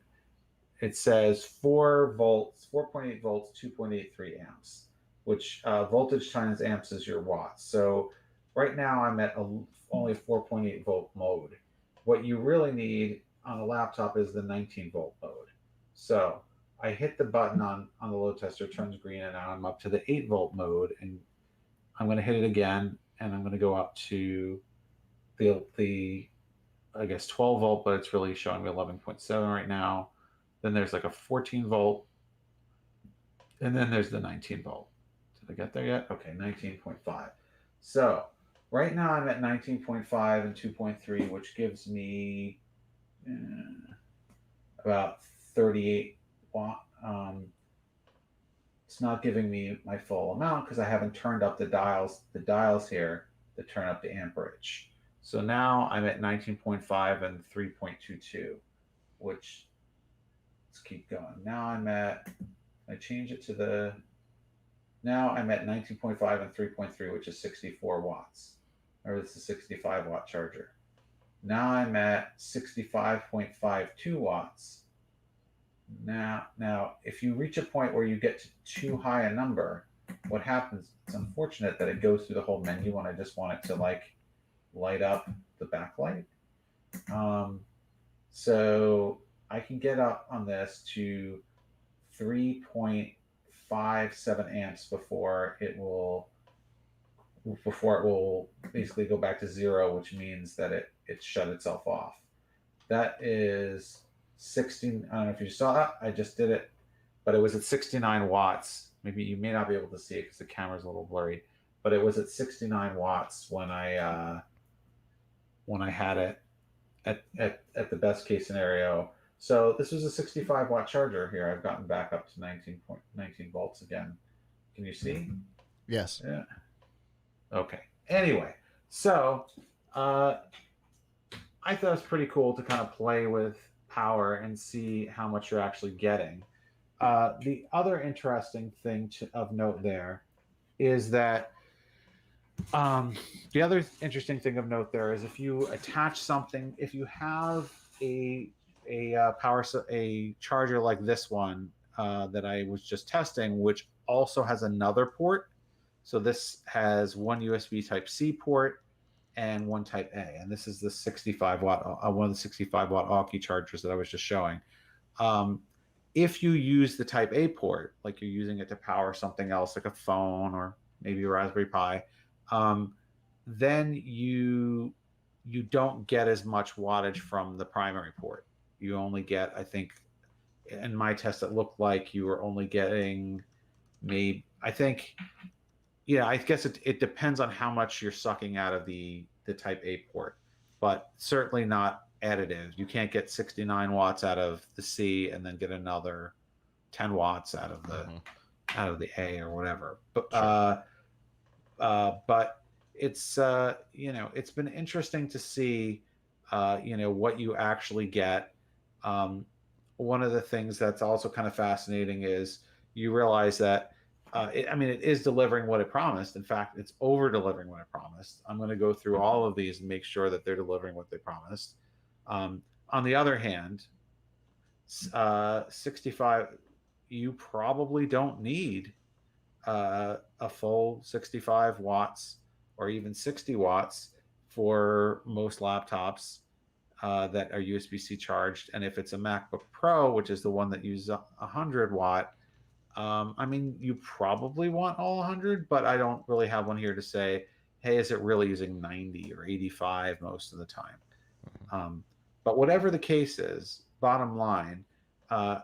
Speaker 2: It says 4 volts, 4.8 volts, 2.83 amps, which voltage times amps is your watts. So right now I'm at only a 4.8 volt mode. What you really need on a laptop is the 19 volt mode. So I hit the button on the load tester, it turns green, and now I'm up to the 8 volt mode, and I'm going to hit it again, and I'm going to go up to the I guess 12 volt, but it's really showing me 11.7 right now. Then there's like a 14 volt, and then there's the 19 volt. Did I get there yet? Okay, 19.5. So right now I'm at 19.5 and 2.3, which gives me about 38 watt. It's not giving me my full amount because I haven't turned up the dials here to turn up the amperage. So now I'm at 19.5 and 3.22, which, let's keep going. Now I change it to now I'm at 19.5 and 3.3, which is 64 watts. Or this is a 65-watt charger. Now I'm at 65.52 watts. Now, if you reach a point where you get to too high a number, what happens, it's unfortunate that it goes through the whole menu when I just want it to light up the backlight. So I can get up on this to 3.57 amps before it will basically go back to 0, which means that it shut itself off. That is 16. I don't know if you saw that. I just did it, but it was at 69 watts. Maybe you may not be able to see it because the camera's a little blurry, but it was at 69 watts when I had it at the best case scenario. So this was a 65-watt charger here. I've gotten back up to 19 volts again. Can you see?
Speaker 1: Yes.
Speaker 2: Yeah. Okay. Anyway, so I thought it was pretty cool to kind of play with power and see how much you're actually getting. The other interesting thing of note there is that the other interesting thing of note there is if you attach something, if you have a charger like this one that I was just testing, which also has another port. So this has one USB Type C port and one Type A, and this is the 65 watt, one of the 65 watt Aki chargers that I was just showing. If you use the Type A port, like you're using it to power something else, like a phone or maybe a Raspberry Pi, then you don't get as much wattage from the primary port. You only get, I think, in my test, it looked like you were only getting maybe, I think, yeah, I guess it depends on how much you're sucking out of the Type A port, but certainly not additive. You can't get 69 watts out of the C and then get another 10 watts out of the A or whatever. But
Speaker 1: Sure.
Speaker 2: but it's it's been interesting to see what you actually get. One of the things that's also kind of fascinating is you realize that I mean, it is delivering what it promised. In fact, it's over delivering what it promised. I'm going to go through all of these and make sure that they're delivering what they promised. On the other hand, 65, you probably don't need a full 65 watts or even 60 watts for most laptops that are USB-C charged. And if it's a MacBook Pro, which is the one that uses 100 watt, I mean, you probably want all 100, but I don't really have one here to say, hey, is it really using 90 or 85 most of the time? But whatever the case is, bottom line, uh,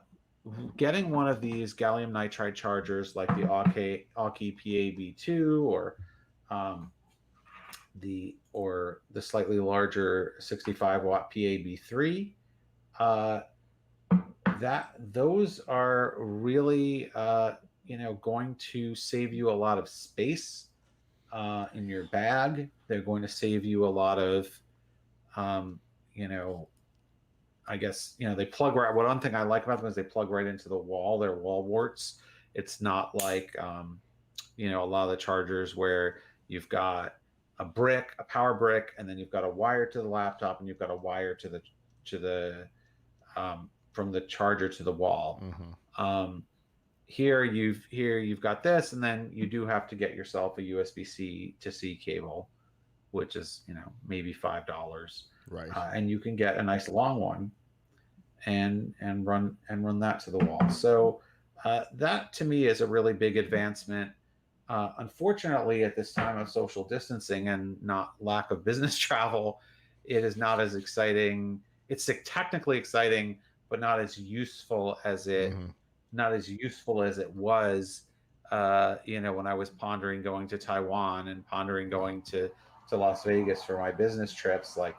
Speaker 2: getting one of these gallium nitride chargers like the Aukey PAB2 um, the slightly larger 65 watt PAB3, uh, that those are really going to save you a lot of space in your bag. They're going to save you a lot of um, you know I guess they plug right. One thing I like about them is they plug right into the wall. They're wall warts. It's not like a lot of the chargers where you've got a power brick, and then you've got a wire to the laptop, and you've got a wire to the from the charger to the wall.
Speaker 1: Mm-hmm.
Speaker 2: Here you've got this, and then you do have to get yourself a USB-C to C cable, which is maybe $5,
Speaker 1: Right.
Speaker 2: and you can get a nice long one and run that to the wall. So that to me is a really big advancement. Unfortunately, at this time of social distancing and not lack of business travel, it is not as exciting. It's technically exciting, but not as useful as
Speaker 1: Mm-hmm.
Speaker 2: it was. When I was pondering going to Taiwan and pondering going to Las Vegas for my business trips, like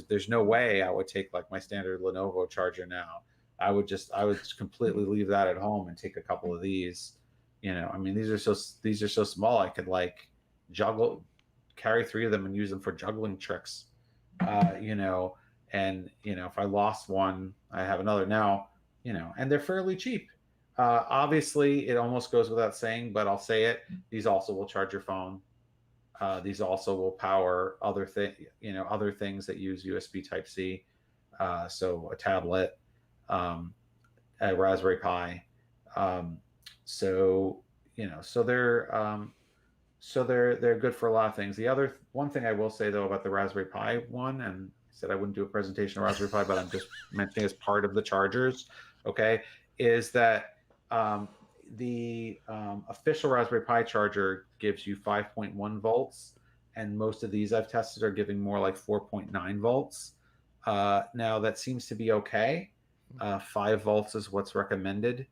Speaker 2: there's no way I would take like my standard Lenovo charger now. I would completely leave that at home and take a couple of these. I mean, these are so small. I could like carry three of them and use them for juggling tricks. And if I lost one, I have another now. And they're fairly cheap. Obviously, it almost goes without saying, but I'll say it. These also will charge your phone. These also will power other things that use USB Type C. So a tablet, a Raspberry Pi. Um, so they're good for a lot of things. The other one thing I will say though about the Raspberry Pi one, and I said I wouldn't do a presentation on Raspberry Pi, but I'm just mentioning as part of the chargers. Okay, is that the official Raspberry Pi charger gives you 5.1 volts, and most of these I've tested are giving more like 4.9 volts. Now that seems to be okay. 5 volts is what's recommended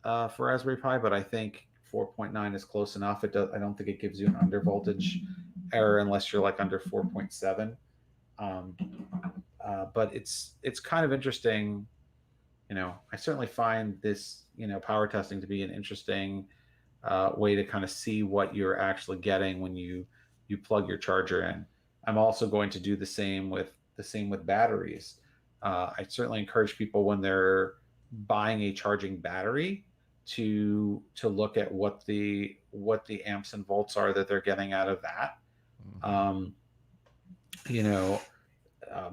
Speaker 2: for Raspberry Pi, but I think 4.9 is close enough. I don't think it gives you an under voltage error unless you're like under 4.7. Um, but it's kind of interesting. I certainly find this power testing to be an interesting way to kind of see what you're actually getting when you plug your charger in. I'm also going to do the same with batteries. I certainly encourage people when they're buying a charging battery to look at what the amps and volts are that they're getting out of that.
Speaker 1: Mm-hmm.
Speaker 2: You know,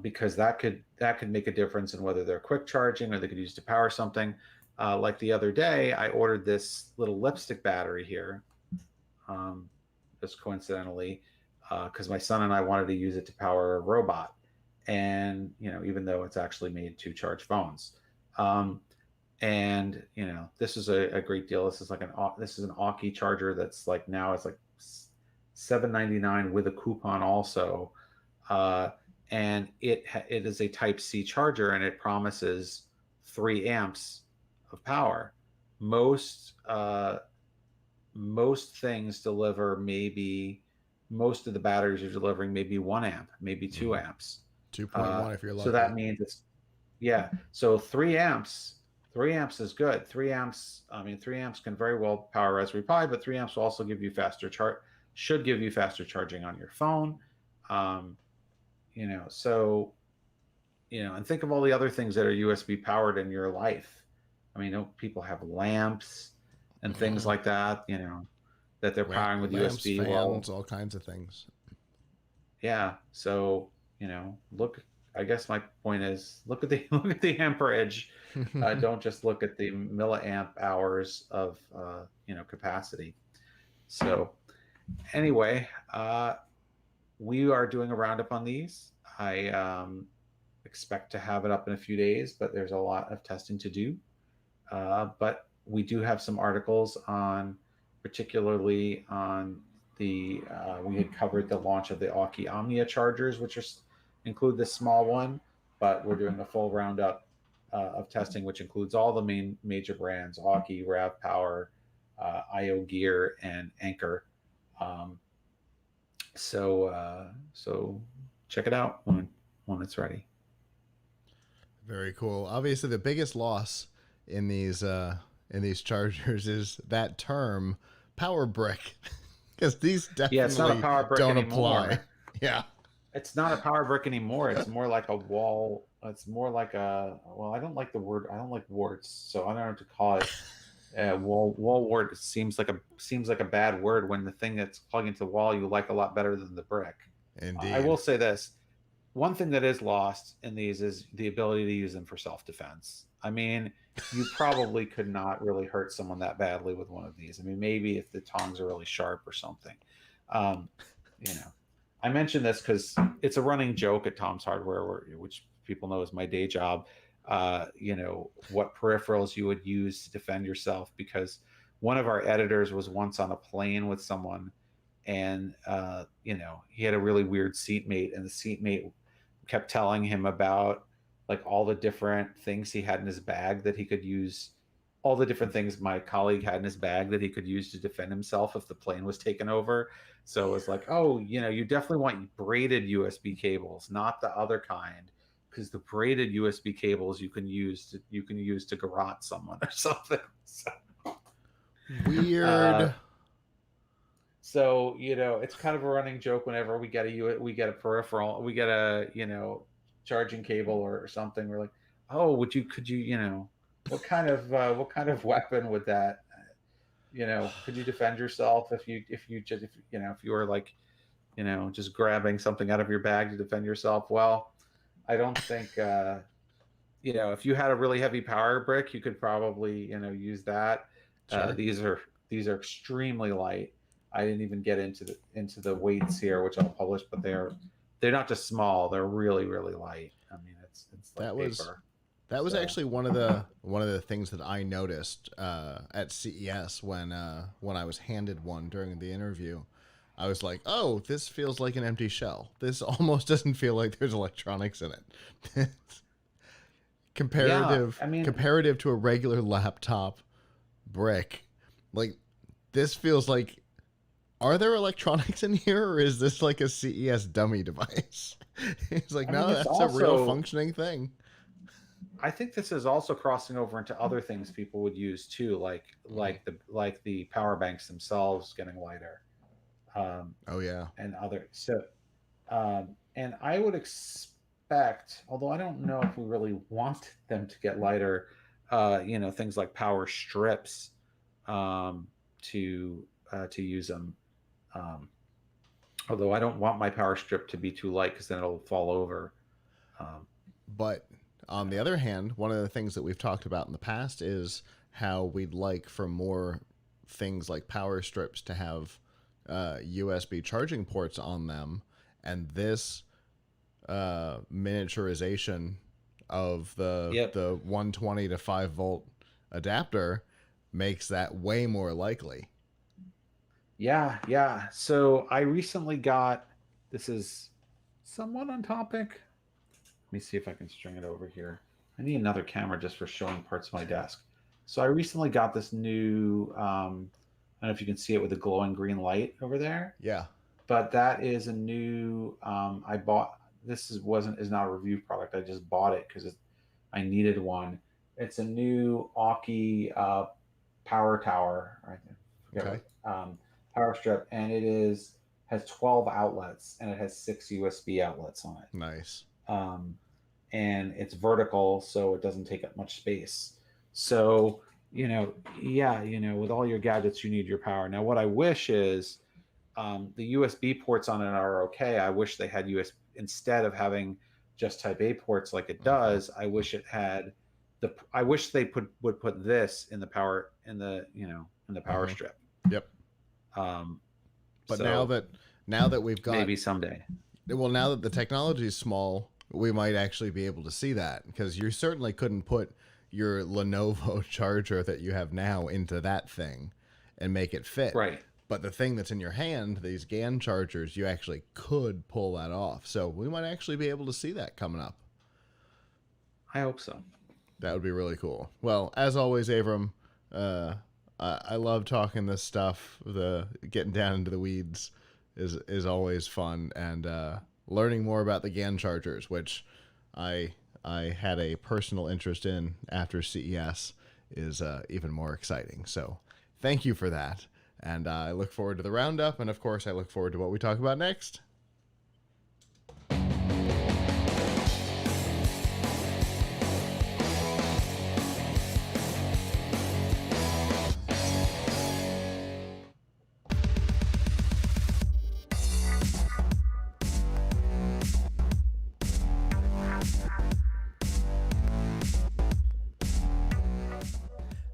Speaker 2: because that could make a difference in whether they're quick charging or they could use to power something. Like the other day, I ordered this little lipstick battery here, just coincidentally, because my son and I wanted to use it to power a robot, and even though it's actually made to charge phones. And this is a great deal. This is an Aukey charger that's like now it's like $7.99 with a coupon also. And it is a Type C charger, and it promises 3 amps of power. Most things deliver most of the batteries are delivering maybe 1 amp, maybe 2 amps.
Speaker 1: 2.1 if you're lucky.
Speaker 2: So that means so 3 amps. 3 amps is good. 3 amps. I mean, 3 amps can very well power Raspberry Pi, but 3 amps will also give you should give you faster charging on your phone. And think of all the other things that are USB powered in your life. I mean, people have lamps. and things like that. That they're powering with
Speaker 1: Lamps,
Speaker 2: USB.
Speaker 1: fans,
Speaker 2: Well,
Speaker 1: all kinds of things.
Speaker 2: yeah. So look. I guess my point is look at the look at the amperage. Don't just look at the milliamp hours of capacity. So anyway, we are doing a roundup on these. I expect to have it up in a few days, but there's a lot of testing to do. But we do have some articles on, particularly on we had covered the launch of the Aukey Omnia chargers, which include this small one, but we're doing a full roundup of testing, which includes all the major brands: Aukey, Rav Power, IO Gear, and Anchor. Um, so check it out when it's ready.
Speaker 1: Very cool. Obviously, the biggest loss in these chargers is that term power brick, because these
Speaker 2: Yeah, it's not a
Speaker 1: definitely
Speaker 2: power brick
Speaker 1: don't apply.
Speaker 2: anymore.
Speaker 1: Yeah.
Speaker 2: It's not a power brick anymore. It's more like a wall. It's more like well, I don't like the word. I don't like warts, so I don't know what to call it. Wall wart seems like a bad word when the thing that's plugged into the wall you like a lot better than the brick. I
Speaker 1: Indeed.
Speaker 2: will say this: one thing that is lost in these is the ability to use them for self-defense. I mean, you probably could not really hurt someone that badly with one of these. I mean, maybe if the tongs are really sharp or something. Um, you know, I mentioned this because it's a running joke at Tom's Hardware, which people know is my day job. What peripherals you would use to defend yourself, because one of our editors was once on a plane with someone, and he had a really weird seatmate, and the seatmate kept telling him about like all the different things he had in his bag that he could use, all the different things my colleague had in his bag that he could use to defend himself if the plane was taken over. So it was like, oh, you definitely want braided USB cables, not the other kind, because the braided USB cables you can use to garrote someone or something.
Speaker 1: Weird.
Speaker 2: Uh, so it's kind of a running joke whenever we get a peripheral, we get a charging cable or something. We're like, oh, could you what kind of weapon would that could you defend yourself if you were like just grabbing something out of your bag to defend yourself? Well, I don't think if you had a really heavy power brick, you could probably use that.
Speaker 1: Sure.
Speaker 2: These are extremely light. I didn't even get into the weights here, which I'll publish, but they're not just small, they're really really light. I mean, it's like
Speaker 1: That was
Speaker 2: paper.
Speaker 1: that was
Speaker 2: So
Speaker 1: actually one of the things that I noticed at CES when I was handed one during the interview. I was like, "Oh, this feels like an empty shell. This almost doesn't feel like there's electronics in it."
Speaker 2: yeah,
Speaker 1: comparative
Speaker 2: I mean,
Speaker 1: comparative to a regular laptop brick, like this feels like, are there electronics in here, or is this like a CES dummy device? It's like,
Speaker 2: I mean,
Speaker 1: no,
Speaker 2: this
Speaker 1: that's a real
Speaker 2: also
Speaker 1: functioning thing.
Speaker 2: I think this is also crossing over into other things people would use too, like
Speaker 1: Mm.
Speaker 2: the power banks themselves getting lighter, um,
Speaker 1: Oh yeah.
Speaker 2: and other. And I would expect, although I don't know if we really want them to get lighter, things like power strips, um, to use them. Um, Although I don't want my power strip to be too light because then it'll fall over. Um,
Speaker 1: But on the other hand, one of the things that we've talked about in the past is how we'd like for more things like power strips to have USB charging ports on them, and this miniaturization of
Speaker 2: yep.
Speaker 1: the 120 to 5 volt adapter makes that way more likely.
Speaker 2: Yeah, yeah. So I recently got, this is somewhat on topic. Let me see if I can string it over here. I need another camera just for showing parts of my desk. So I recently got this new, I don't know if you can see it with the glowing green light over there,
Speaker 1: Yeah.
Speaker 2: but that is a new, I bought, is not a review product. I just bought it because I needed one. It's a new Aukey power tower. I forget
Speaker 1: Okay.
Speaker 2: what power strip, and has 12 outlets and it has 6 USB outlets on it.
Speaker 1: Nice.
Speaker 2: Um, and it's vertical, so it doesn't take up much space. So yeah, with all your gadgets, you need your power. Now, what I wish is the USB ports on it are okay. I wish they had US instead of having just Type A ports like it
Speaker 1: Hmm.
Speaker 2: does. I wish it had I wish they would put this in the power in the power
Speaker 1: Hmm.
Speaker 2: strip.
Speaker 1: Yep.
Speaker 2: Um,
Speaker 1: But
Speaker 2: so
Speaker 1: now that we've got
Speaker 2: maybe someday.
Speaker 1: now that the technology is small, we might actually be able to see that, because you certainly couldn't put your Lenovo charger that you have now into that thing and make it fit.
Speaker 2: Right.
Speaker 1: But the thing that's in your hand, these GAN chargers, you actually could pull that off. So we might actually be able to see that coming up.
Speaker 2: I hope so.
Speaker 1: That would be really cool. Well, as always, Abram, uh, I love talking this stuff. The getting down into the weeds is always fun, and learning more about the GAN chargers, which I I had a personal interest in after CES, is even more exciting. So thank you for that, and I look forward to the roundup, and of course, I look forward to what we talk about next.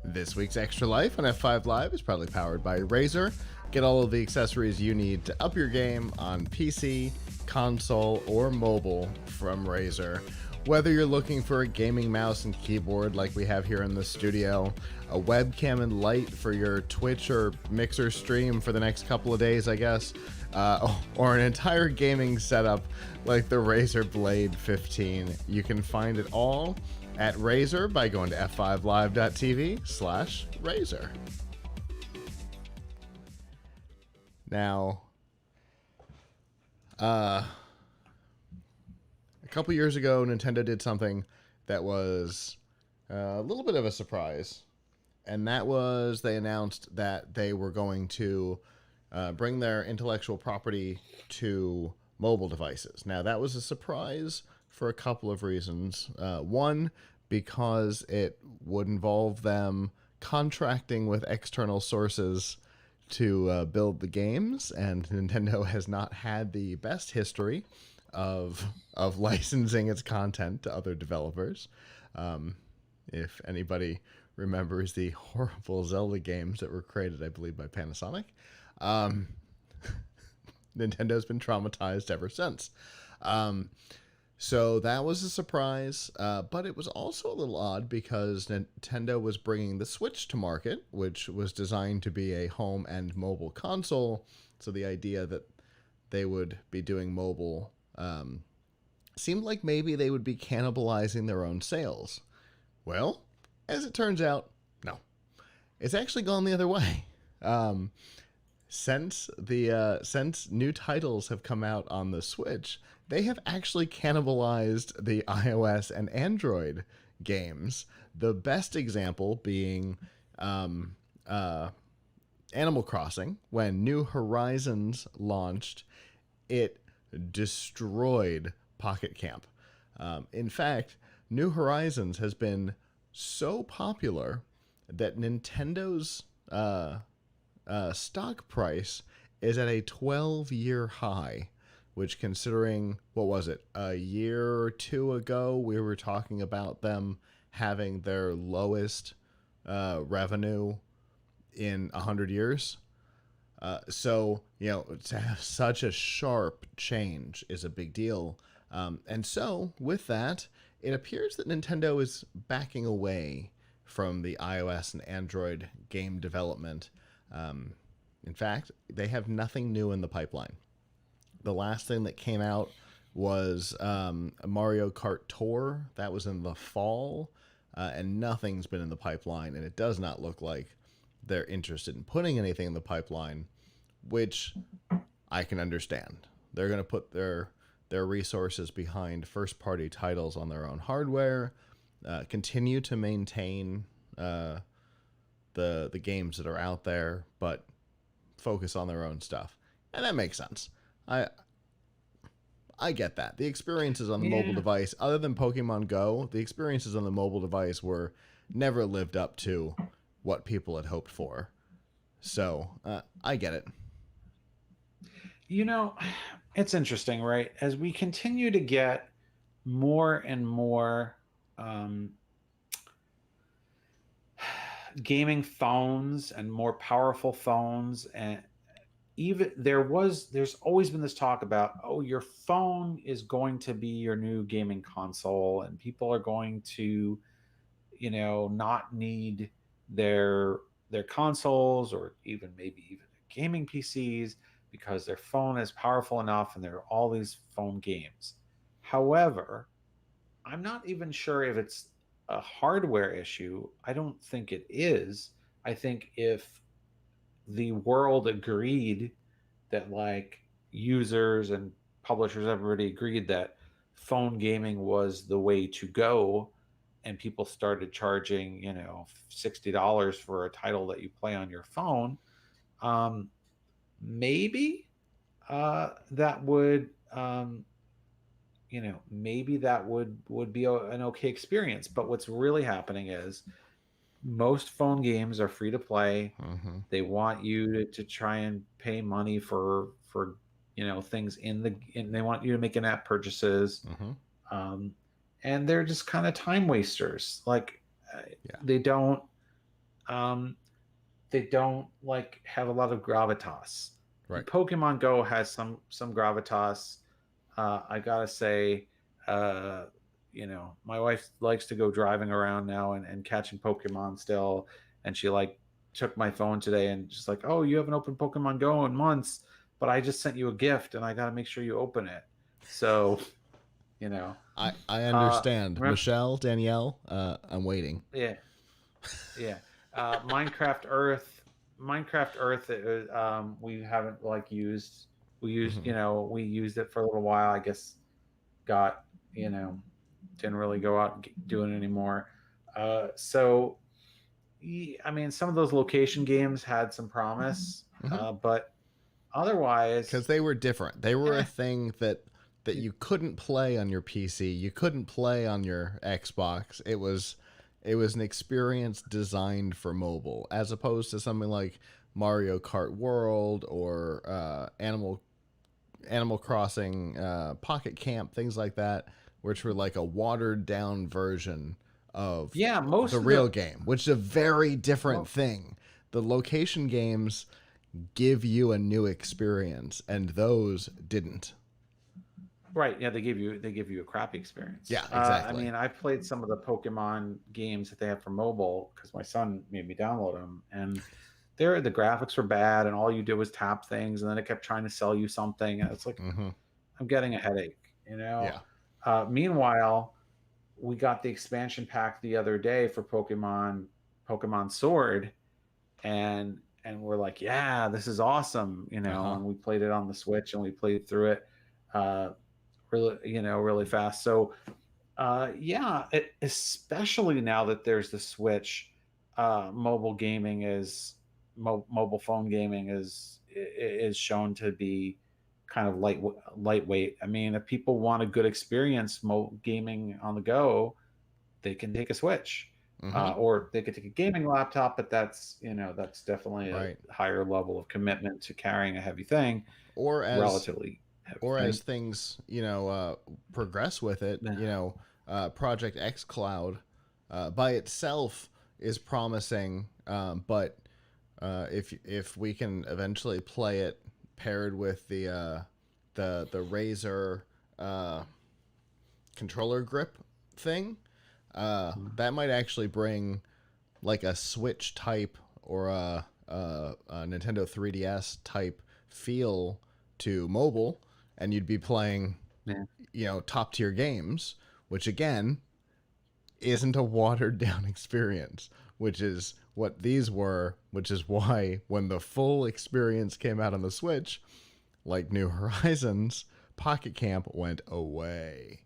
Speaker 1: This week's Extra Life on F5 Live is proudly powered by Razer. Get all of the accessories you need to up your game on PC, console, or mobile from Razer. Whether you're looking for a gaming mouse and keyboard like we have here in the studio, a webcam and light for your Twitch or Mixer stream for the next couple of days, I guess, or an entire gaming setup like the Razer Blade 15, you can find it all at Razer by going to f5live.tv/Razer. Now, a couple years ago, Nintendo did something that was a little bit of a surprise, and that was they announced that they were going to bring their intellectual property to mobile devices. Now, that was a surprise for a couple of reasons. One, because it would involve them contracting with external sources to build the games, and Nintendo has not had the best history of licensing its content to other developers. If anybody remembers the horrible Zelda games that were created, I believe, by Panasonic, um, Nintendo's been traumatized ever since. So that was a surprise, but it was also a little odd because Nintendo was bringing the Switch to market, which was designed to be a home and mobile console. So the idea that they would be doing mobile seemed like maybe they would be cannibalizing their own sales. Well, as it turns out, no. It's actually gone the other way. Since new titles have come out on the Switch, they have actually cannibalized the iOS and Android games. The best example being Animal Crossing. When New Horizons launched, it destroyed Pocket Camp. In fact, New Horizons has been so popular that Nintendo's stock price is at a 12-year high, which, considering, what was it, a year or two ago, we were talking about them having their lowest revenue in 100 years. So, to have such a sharp change is a big deal. And so, with that, it appears that Nintendo is backing away from the iOS and Android game development. In fact, they have nothing new in the pipeline. The last thing that came out was Mario Kart Tour. That was in the fall, and nothing's been in the pipeline, and it does not look like they're interested in putting anything in the pipeline, which I can understand. They're going to put their resources behind first-party titles on their own hardware, continue to maintain the games that are out there, but focus on their own stuff. And that makes sense. I get that. The experiences on the mobile device, other than Pokemon Go, the experiences on the mobile device were never lived up to what people had hoped for. So I get it.
Speaker 2: You know, it's interesting, right? As we continue to get more and more um, gaming phones and more powerful phones, and even there's always been this talk about, oh, your phone is going to be your new gaming console, and people are going to, not need their consoles, or even maybe even gaming PCs, because their phone is powerful enough and there are all these phone games. However, I'm not even sure if it's a hardware issue. I don't think it is. I think if the world agreed that, like, users and publishers, everybody agreed that phone gaming was the way to go, and people started charging, $60 for a title that you play on your phone, um, maybe that would maybe that would be an okay experience. But what's really happening is most phone games are free to play.
Speaker 1: Mm-hmm.
Speaker 2: They want you to try and pay money for things in they want you to make in-app purchases.
Speaker 1: Mm-hmm.
Speaker 2: um, and they're just kind of time wasters. Like,
Speaker 1: Yeah.
Speaker 2: they don't um, like have a lot of gravitas.
Speaker 1: Right.
Speaker 2: Pokemon Go has some gravitas. I gotta say, uh, my wife likes to go driving around now and catching Pokemon still, and she like took my phone today and just like, oh, you haven't opened Pokemon Go in months, but I just sent you a gift and I gotta make sure you open it. So, you know,
Speaker 1: I understand.
Speaker 2: remember,
Speaker 1: Michelle, Danielle, I'm waiting.
Speaker 2: yeah, yeah. Minecraft Earth, we haven't like used. We used,
Speaker 1: Mm-hmm.
Speaker 2: we used it for a little while. I guess got, didn't really go out and do it anymore. So, I mean, some of those location games had some promise,
Speaker 1: Mm-hmm.
Speaker 2: but otherwise,
Speaker 1: Because they were different. They were a
Speaker 2: eh,
Speaker 1: thing that you couldn't play on your PC. You couldn't play on your Xbox. It was an experience designed for mobile, as opposed to something like Mario Kart World or Animal Crossing, Pocket Camp, things like that, which were like a watered down version of
Speaker 2: yeah,
Speaker 1: the
Speaker 2: most of
Speaker 1: real
Speaker 2: the
Speaker 1: game, which is a very different
Speaker 2: well,
Speaker 1: thing. The location games give you a new experience, and those didn't.
Speaker 2: right, yeah, they give you a crappy experience.
Speaker 1: Yeah,
Speaker 2: I
Speaker 1: exactly.
Speaker 2: mean, I played some of the Pokemon games that they have for mobile because my son made me download them, and the graphics were bad, and all you did was tap things, and then it kept trying to sell you something, and it's like,
Speaker 1: Mm-hmm.
Speaker 2: I'm getting a headache.
Speaker 1: Yeah.
Speaker 2: Meanwhile, we got the expansion pack the other day for Pokemon Sword, and we're like, yeah, this is awesome,
Speaker 1: Uh huh.
Speaker 2: and we played it on the Switch and we played through it uh, really fast. So, yeah, especially now that there's the Switch, mobile gaming mobile phone gaming is shown to be kind of lightweight. I mean, if people want a good experience gaming on the go, they can take a Switch,
Speaker 1: Mm-hmm.
Speaker 2: or they could take a gaming laptop. But that's definitely a
Speaker 1: Right.
Speaker 2: higher level of commitment to carrying a heavy thing,
Speaker 1: Or as
Speaker 2: relatively heavy
Speaker 1: or as
Speaker 2: thing.
Speaker 1: things progress with it, Project X Cloud by itself is promising, but if we can eventually play it paired with the Razer uh, controller grip thing, that might actually bring like a Switch type or a Nintendo 3DS type feel to mobile, and you'd be playing,
Speaker 2: Yeah.
Speaker 1: top tier games, which again isn't a watered down experience, which is what these were, which is why when the full experience came out on the Switch, like New Horizons, Pocket Camp went away.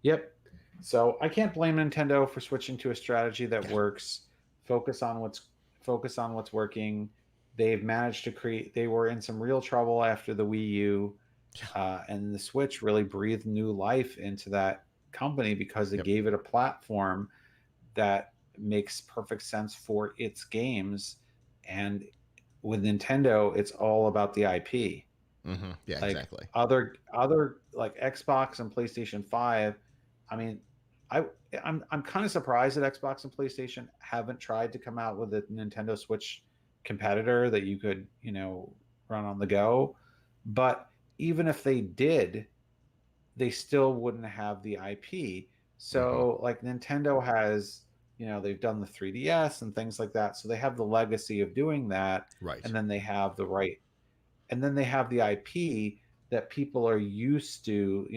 Speaker 2: Yep. So I can't blame Nintendo for switching to a strategy that
Speaker 1: Yeah.
Speaker 2: works. Focus on what's working. They've managed to create. They were in some real trouble after the Wii U, and the Switch really breathed new life into that company because it
Speaker 1: Yep.
Speaker 2: gave it a platform that makes perfect sense for its games. And with Nintendo, it's all about the IP.
Speaker 1: Yeah,
Speaker 2: Like
Speaker 1: exactly.
Speaker 2: other like Xbox and PlayStation 5, I mean, I I'm kind of surprised that Xbox and PlayStation haven't tried to come out with a Nintendo Switch competitor that you could, run on the go. But even if they did, they still wouldn't have the IP.
Speaker 1: Hmm.
Speaker 2: So like Nintendo has, they've done the 3DS and things like that. So they have the legacy of doing that,
Speaker 1: Right.
Speaker 2: and then they have the right, and then they have the IP that people are used to.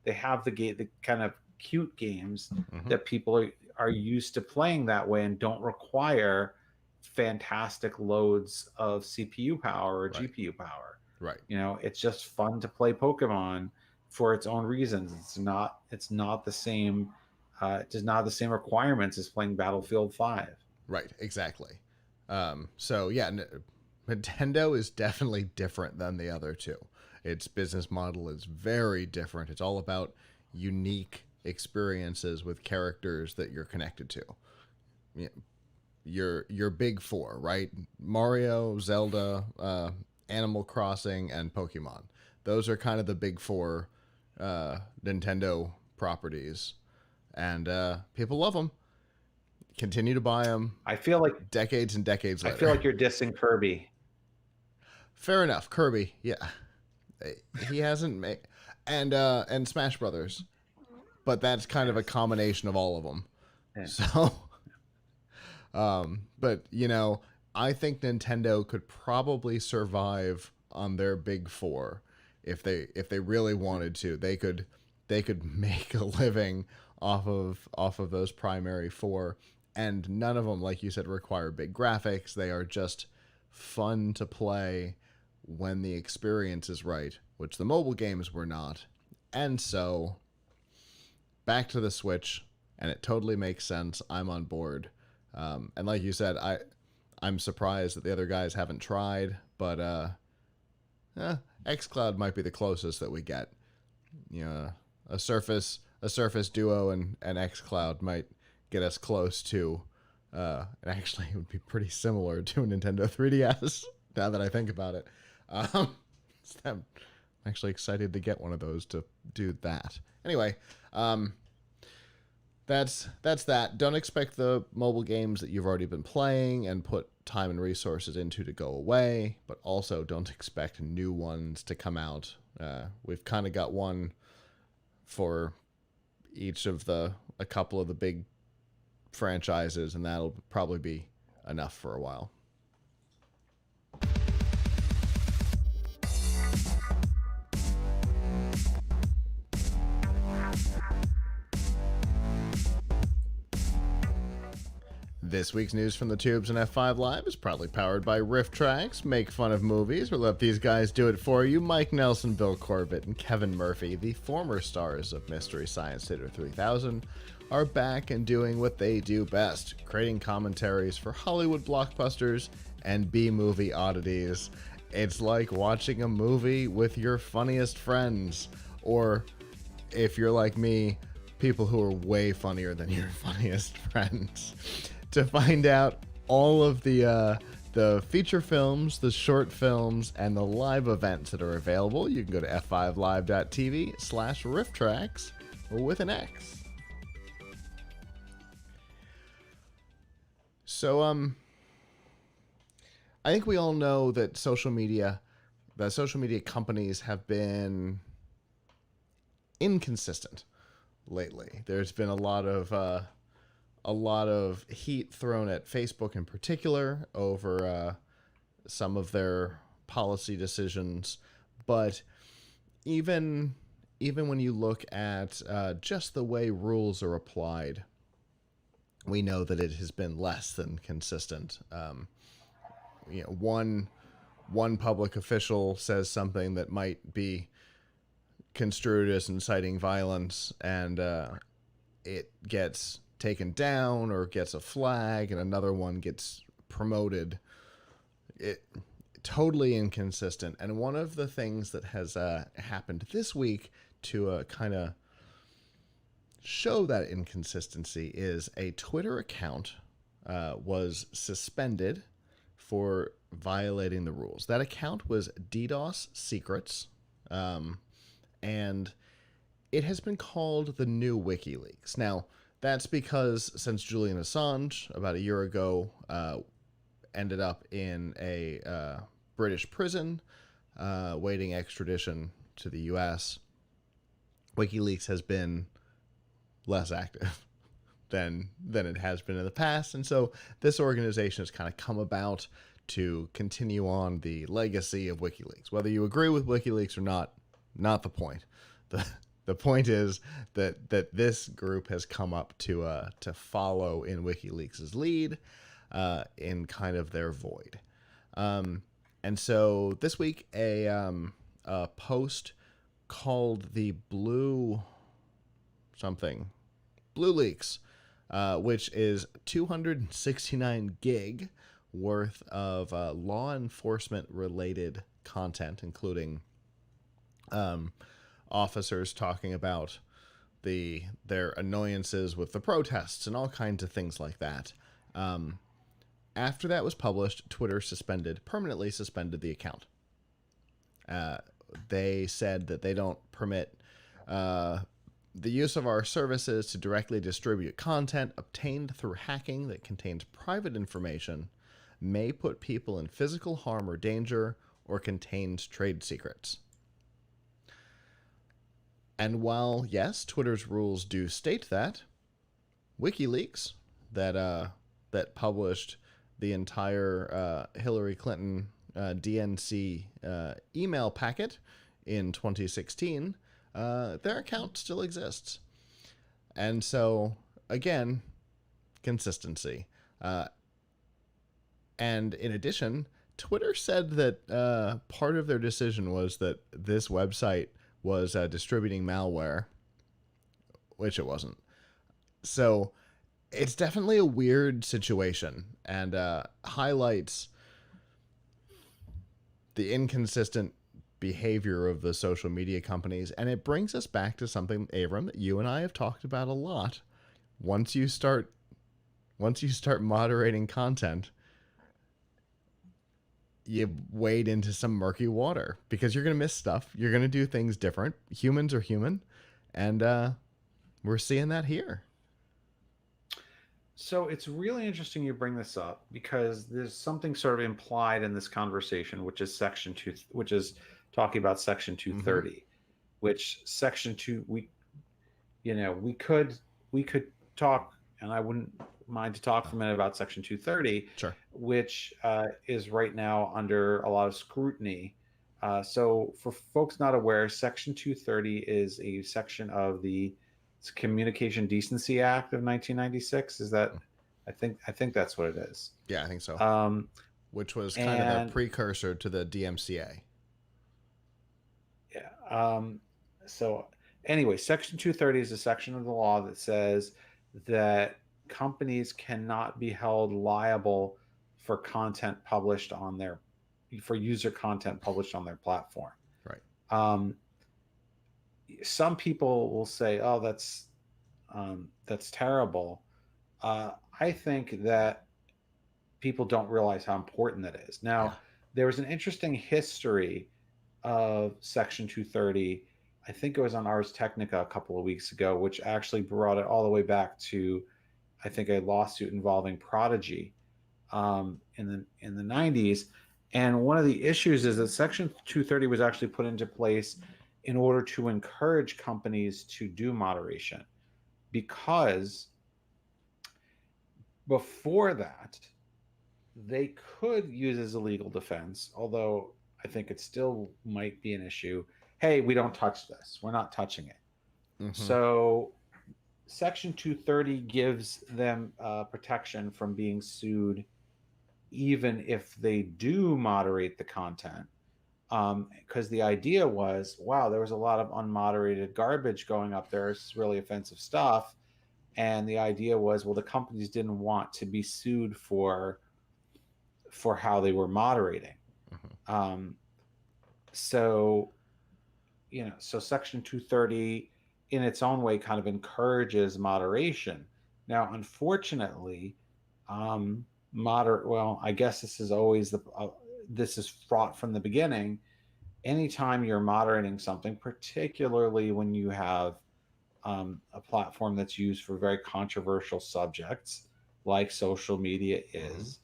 Speaker 2: They have the kind of cute games
Speaker 1: Hmm.
Speaker 2: that people are used to playing that way and don't require fantastic loads of CPU power or
Speaker 1: Right.
Speaker 2: GPU power.
Speaker 1: Right.
Speaker 2: It's just fun to play Pokemon for its own reasons. It's not the same. It does not have the same requirements as playing Battlefield 5.
Speaker 1: Right. Exactly. So yeah, Nintendo is definitely different than the other two. Its business model is very different. It's all about unique experiences with characters that you're connected to. Yeah, your big four, right? Mario, Zelda, Animal Crossing, and Pokemon. Those are kind of the big four Nintendo properties, and people love them. Continue to buy them
Speaker 2: I feel like
Speaker 1: decades and decades
Speaker 2: I feel
Speaker 1: later.
Speaker 2: like you're dissing Kirby.
Speaker 1: Fair enough. Kirby, yeah, he hasn't made, and Smash Brothers, but that's kind of a
Speaker 2: Yes.
Speaker 1: combination of all of them.
Speaker 2: Yeah.
Speaker 1: So, but I think Nintendo could probably survive on their big four if they really wanted to. They could make a living off of those primary four, and none of them, like you said, require big graphics. They are just fun to play when the experience is right, which the mobile games were not. And so back to the Switch, and it totally makes sense. I'm on board. And like you said, I'm surprised that the other guys haven't tried, but XCloud might be the closest that we get. A Surface Duo and XCloud might get us close to. And actually, it would be pretty similar to a Nintendo 3DS. Now that I think about it, I'm actually excited to get one of those to do that. Anyway, that's that. Don't expect the mobile games that you've already been playing and put time and resources into to go away, but also don't expect new ones to come out. We've kind of got one for each of a couple of the big franchises, and that'll probably be enough for a while. This week's news from the tubes and F5 Live is proudly powered by Riff Tracks. Make fun of movies or let these guys do it for you. Mike Nelson, Bill Corbett, and Kevin Murphy, the former stars of Mystery Science Theater 3000, are back and doing what they do best, creating commentaries for Hollywood blockbusters and B-movie oddities. It's like watching a movie with your funniest friends, or if you're like me, people who are way funnier than your funniest friends. To find out all of the feature films, the short films, and the live events that are available, you can go to f5live.tv/rifftracks with an X. So, I think we all know that social media companies have been inconsistent lately. There's been a lot of heat thrown at Facebook in particular over some of their policy decisions, but even when you look at just the way rules are applied, we know that it has been less than consistent. One public official says something that might be construed as inciting violence, and it gets taken down or gets a flag, and another one gets promoted. It totally inconsistent. And one of the things that has happened this week to kind of show that inconsistency is a Twitter account was suspended for violating the rules. That account was DDoS Secrets, and it has been called the new WikiLeaks. Now, that's because since Julian Assange, about a year ago, ended up in a British prison waiting extradition to the U.S., WikiLeaks has been less active than it has been in the past. And so this organization has kind of come about to continue on the legacy of WikiLeaks. Whether you agree with WikiLeaks or not the point. The point is that this group has come up to follow in WikiLeaks' lead in kind of their void. And so this week, a post called the Blue Leaks, which is 269 gig worth of law enforcement related content, including officers talking about their annoyances with the protests and all kinds of things like that. After that was published, Twitter permanently suspended the account. They said that they don't permit the use of our services to directly distribute content obtained through hacking that contains private information, may put people in physical harm or danger, or contains trade secrets. And while, yes, Twitter's rules do state that, WikiLeaks, that published the entire Hillary Clinton DNC email packet in 2016, their account still exists. And so, again, consistency. And in addition, Twitter said that part of their decision was that this website was distributing malware, which it wasn't. So it's definitely a weird situation, and highlights the inconsistent behavior of the social media companies. And it brings us back to something, Abram, that you and I have talked about a lot. Once you start moderating content, you wade into some murky water because you're going to miss stuff. You're going to do things different. Humans are human. And we're seeing that here.
Speaker 2: So it's really interesting you bring this up because there's something sort of implied in this conversation, which is talking about Section 230, mm-hmm. which Section 2 we could talk, and I wouldn't mind to talk for a minute about Section 230,
Speaker 1: sure.
Speaker 2: which is right now under a lot of scrutiny. So for folks not aware, Section 230 is a section of the Communication Decency Act of 1996. Is that? I think that's what it is.
Speaker 1: Yeah, I think so. Which was kind of a precursor to the DMCA.
Speaker 2: Yeah. So anyway, Section 230 is a section of the law that says that companies cannot be held liable for user content published on their platform.
Speaker 1: Right.
Speaker 2: Some people will say, "Oh, that's terrible." I think that people don't realize how important that is. Now, there was an interesting history of Section 230. I think it was on Ars Technica a couple of weeks ago, which actually brought it all the way back to, I think, a lawsuit involving Prodigy in the 90s. And one of the issues is that Section 230 was actually put into place in order to encourage companies to do moderation, because before that, they could use as a legal defense, although I think it still might be an issue. Hey, we don't touch this. We're not touching it. Mm-hmm. So Section 230 gives them protection from being sued, even if they do moderate the content. Because the idea was, wow, there was a lot of unmoderated garbage going up there. It's really offensive stuff. And the idea was, well, the companies didn't want to be sued for how they were moderating. Mm-hmm. So Section 230 in its own way kind of encourages moderation. Now, unfortunately, well, I guess this is always this is fraught from the beginning. Anytime you're moderating something, particularly when you have a platform that's used for very controversial subjects, like social media
Speaker 1: Mm-hmm.
Speaker 2: is,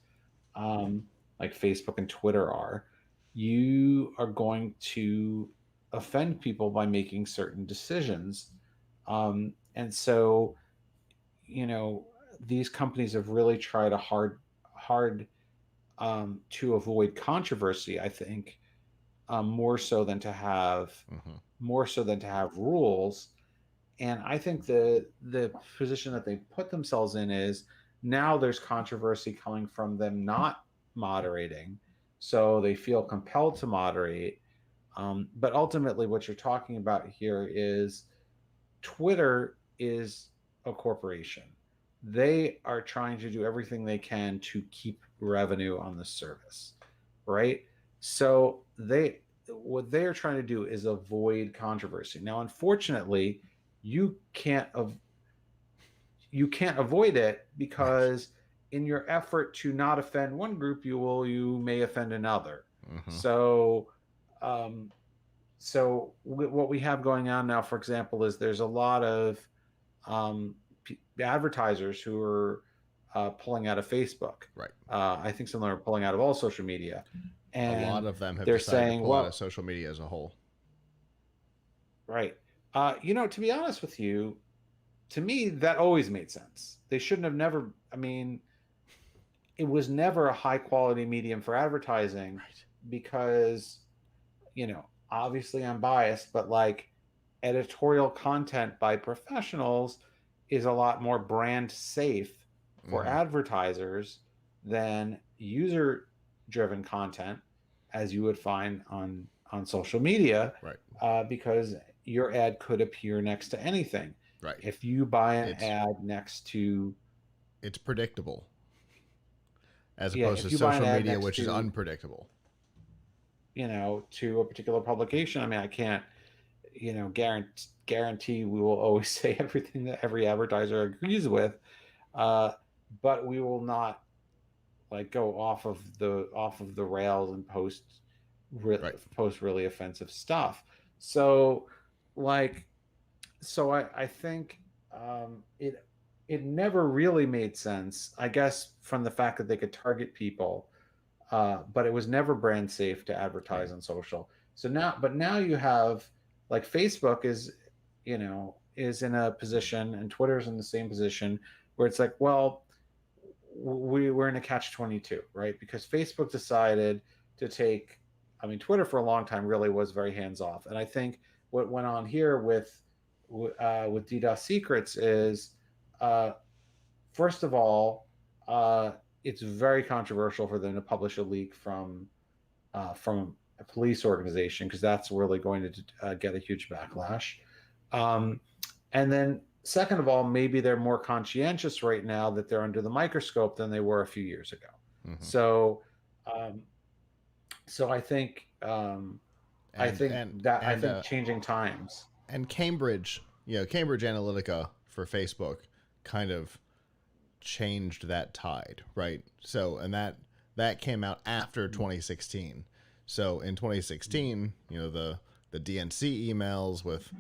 Speaker 2: um, like Facebook and Twitter are, you are going to offend people by making certain decisions. And so, you know, these companies have really tried hard to avoid controversy, I think, more so than to have
Speaker 1: Mm-hmm.
Speaker 2: rules. And I think the position that they put themselves in is now there's controversy coming from them not moderating, so they feel compelled to moderate. But ultimately, what you're talking about here is Twitter is a corporation. They are trying to do everything they can to keep revenue on the service, right? So what they are trying to do is avoid controversy. Now, unfortunately, you can't you can't avoid it
Speaker 1: Right.
Speaker 2: because in your effort to not offend one group, you may offend another.
Speaker 1: Mm-hmm.
Speaker 2: So um, what we have going on now, for example, is there's a lot of advertisers who are pulling out of Facebook.
Speaker 1: Right.
Speaker 2: I think some of them are pulling out of all social media,
Speaker 1: A lot
Speaker 2: and
Speaker 1: of them have
Speaker 2: they're
Speaker 1: decided to
Speaker 2: saying,
Speaker 1: pull out of
Speaker 2: "Well,
Speaker 1: social media as a whole.
Speaker 2: right, to be honest with you, to me that always made sense. They shouldn't have never. I mean, it was never a high quality medium for advertising
Speaker 1: Right.
Speaker 2: because obviously I'm biased, but like editorial content by professionals is a lot more brand safe for
Speaker 1: Mm-hmm.
Speaker 2: advertisers than user driven content as you would find on social media,
Speaker 1: Right.
Speaker 2: because your ad could appear next to anything.
Speaker 1: Right.
Speaker 2: If you buy an
Speaker 1: It's
Speaker 2: ad next to
Speaker 1: it's predictable as
Speaker 2: yeah
Speaker 1: opposed to
Speaker 2: if you buy an
Speaker 1: social
Speaker 2: ad
Speaker 1: media,
Speaker 2: next
Speaker 1: which is
Speaker 2: to
Speaker 1: unpredictable.
Speaker 2: to a particular publication, I mean, I can't guarantee we will always say everything that every advertiser agrees with, uh, but we will not like go off of the rails and
Speaker 1: Right.
Speaker 2: post really offensive stuff. So like I think it never really made sense, I guess, from the fact that they could target people, but it was never brand safe to
Speaker 1: Right.
Speaker 2: advertise on social. Now you have like Facebook is in a position, and Twitter's in the same position where it's like, well, we're in a catch-22, right? Because Facebook decided to take, I mean, Twitter for a long time really was very hands off, and I think what went on here with DDoS secrets is, uh, first of all, it's very controversial for them to publish a leak from a police organization because that's really going to get a huge backlash. Um, and then, second of all, maybe they're more conscientious right now that they're under the microscope than they were a few years ago.
Speaker 1: Mm-hmm.
Speaker 2: So, um,
Speaker 1: And and
Speaker 2: I
Speaker 1: and
Speaker 2: think
Speaker 1: uh,
Speaker 2: changing times.
Speaker 1: and Cambridge, Cambridge Analytica for Facebook, kind of changed that tide, right? So, and that came out after 2016. So in 2016, the DNC emails with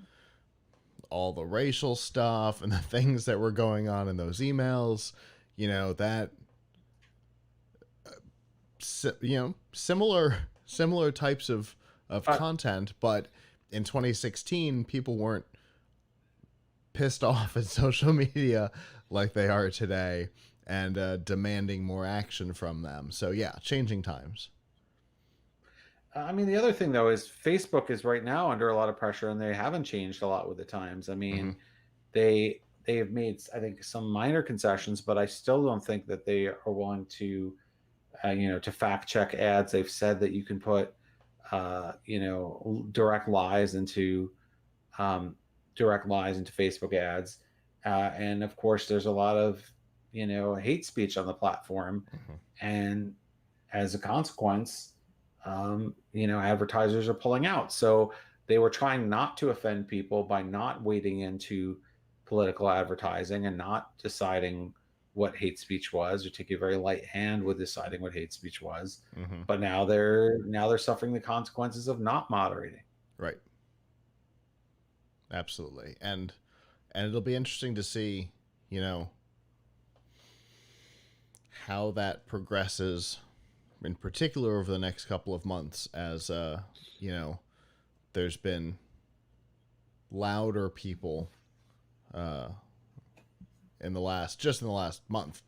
Speaker 1: all the racial stuff and the things that were going on in those emails, that similar types of
Speaker 2: Uh,
Speaker 1: content, but in 2016 people weren't pissed off at social media like they are today, and demanding more action from them. So yeah, changing times.
Speaker 2: I mean, the other thing though is Facebook is right now under a lot of pressure, and they haven't changed a lot with the times. I
Speaker 1: Mm-hmm.
Speaker 2: mean, they have made, I think, some minor concessions, but I still don't think that they are willing to to fact check ads. They've said that you can put direct lies into um, Facebook ads, and of course, there's a lot of hate speech on the platform,
Speaker 1: Mm-hmm.
Speaker 2: and as a consequence, advertisers are pulling out. So they were trying not to offend people by not wading into political advertising and not deciding what hate speech was, or taking a very light hand with deciding what hate speech was.
Speaker 1: Mm-hmm.
Speaker 2: But now they're suffering the consequences of not moderating.
Speaker 1: Right. Absolutely. And it'll be interesting to see, how that progresses, in particular over the next couple of months, as there's been louder people in the last month,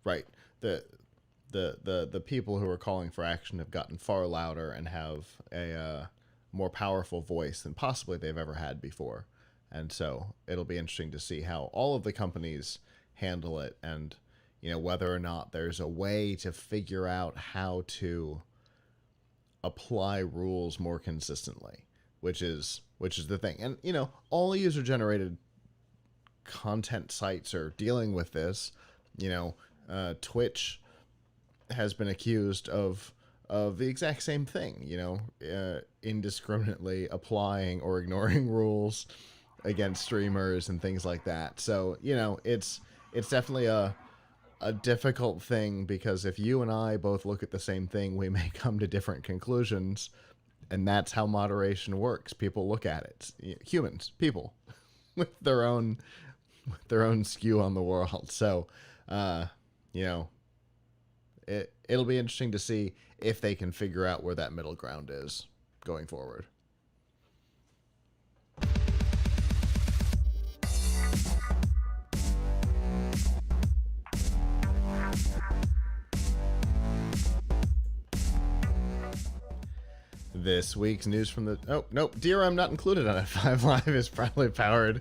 Speaker 1: right? The people who are calling for action have gotten far louder and have a more powerful voice than possibly they've ever had before. And so it'll be interesting to see how all of the companies handle it, and whether or not there's a way to figure out how to apply rules more consistently, which is the thing. And all user generated content sites are dealing with this. Twitch has been accused of the exact same thing, indiscriminately applying or ignoring rules against streamers and things like that. So it's definitely a difficult thing, because if you and I both look at the same thing, we may come to different conclusions, and that's how moderation works. People look at it. Humans, people, with their own skew on the world. So, it'll be interesting to see if they can figure out where that middle ground is going forward. This week's news from the... Oh, nope. DRM not included on F5 Live is proudly powered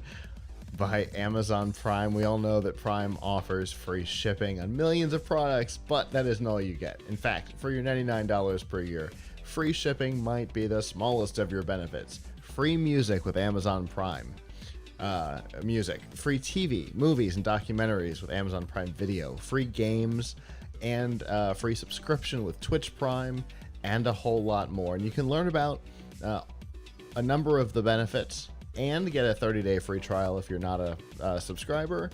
Speaker 1: by Amazon Prime. We all know that Prime offers free shipping on millions of products, but that isn't all you get. In fact, for your $99 per year, free shipping might be the smallest of your benefits. Free music with Amazon Prime. Music. Free TV, movies, and documentaries with Amazon Prime Video. Free games, and free subscription with Twitch Prime, and a whole lot more. And you can learn about a number of the benefits and get a 30-day free trial if you're not a subscriber,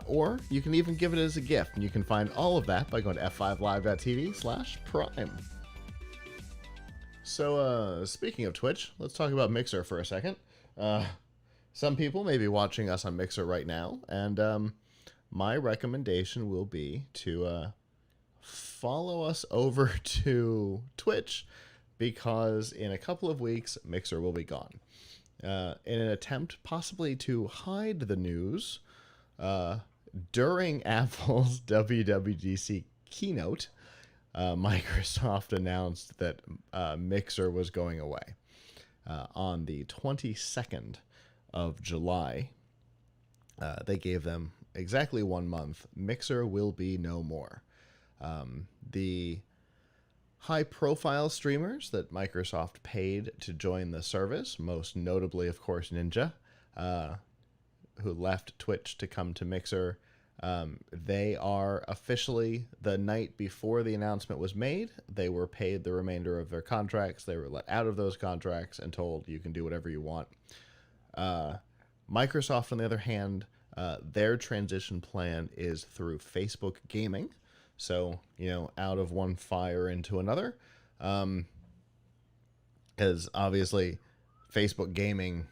Speaker 1: or you can even give it as a gift. And you can find all of that by going to f5live.tv/prime. So speaking of Twitch, let's talk about Mixer for a second. Some people may be watching us on Mixer right now, and my recommendation will be to follow us over to Twitch, because in a couple of weeks, Mixer will be gone. In an attempt possibly to hide the news, during Apple's WWDC keynote, Microsoft announced that Mixer was going away. On the 22nd of July, they gave them exactly 1 month. Mixer will be no more. The high-profile streamers that Microsoft paid to join the service, most notably, of course, Ninja, who left Twitch to come to Mixer, they are officially, the night before the announcement was made, they were paid the remainder of their contracts. They were let out of those contracts and told you can do whatever you want. Microsoft, on the other hand, their transition plan is through Facebook Gaming. So, out of one fire into another. Because obviously, Facebook Gaming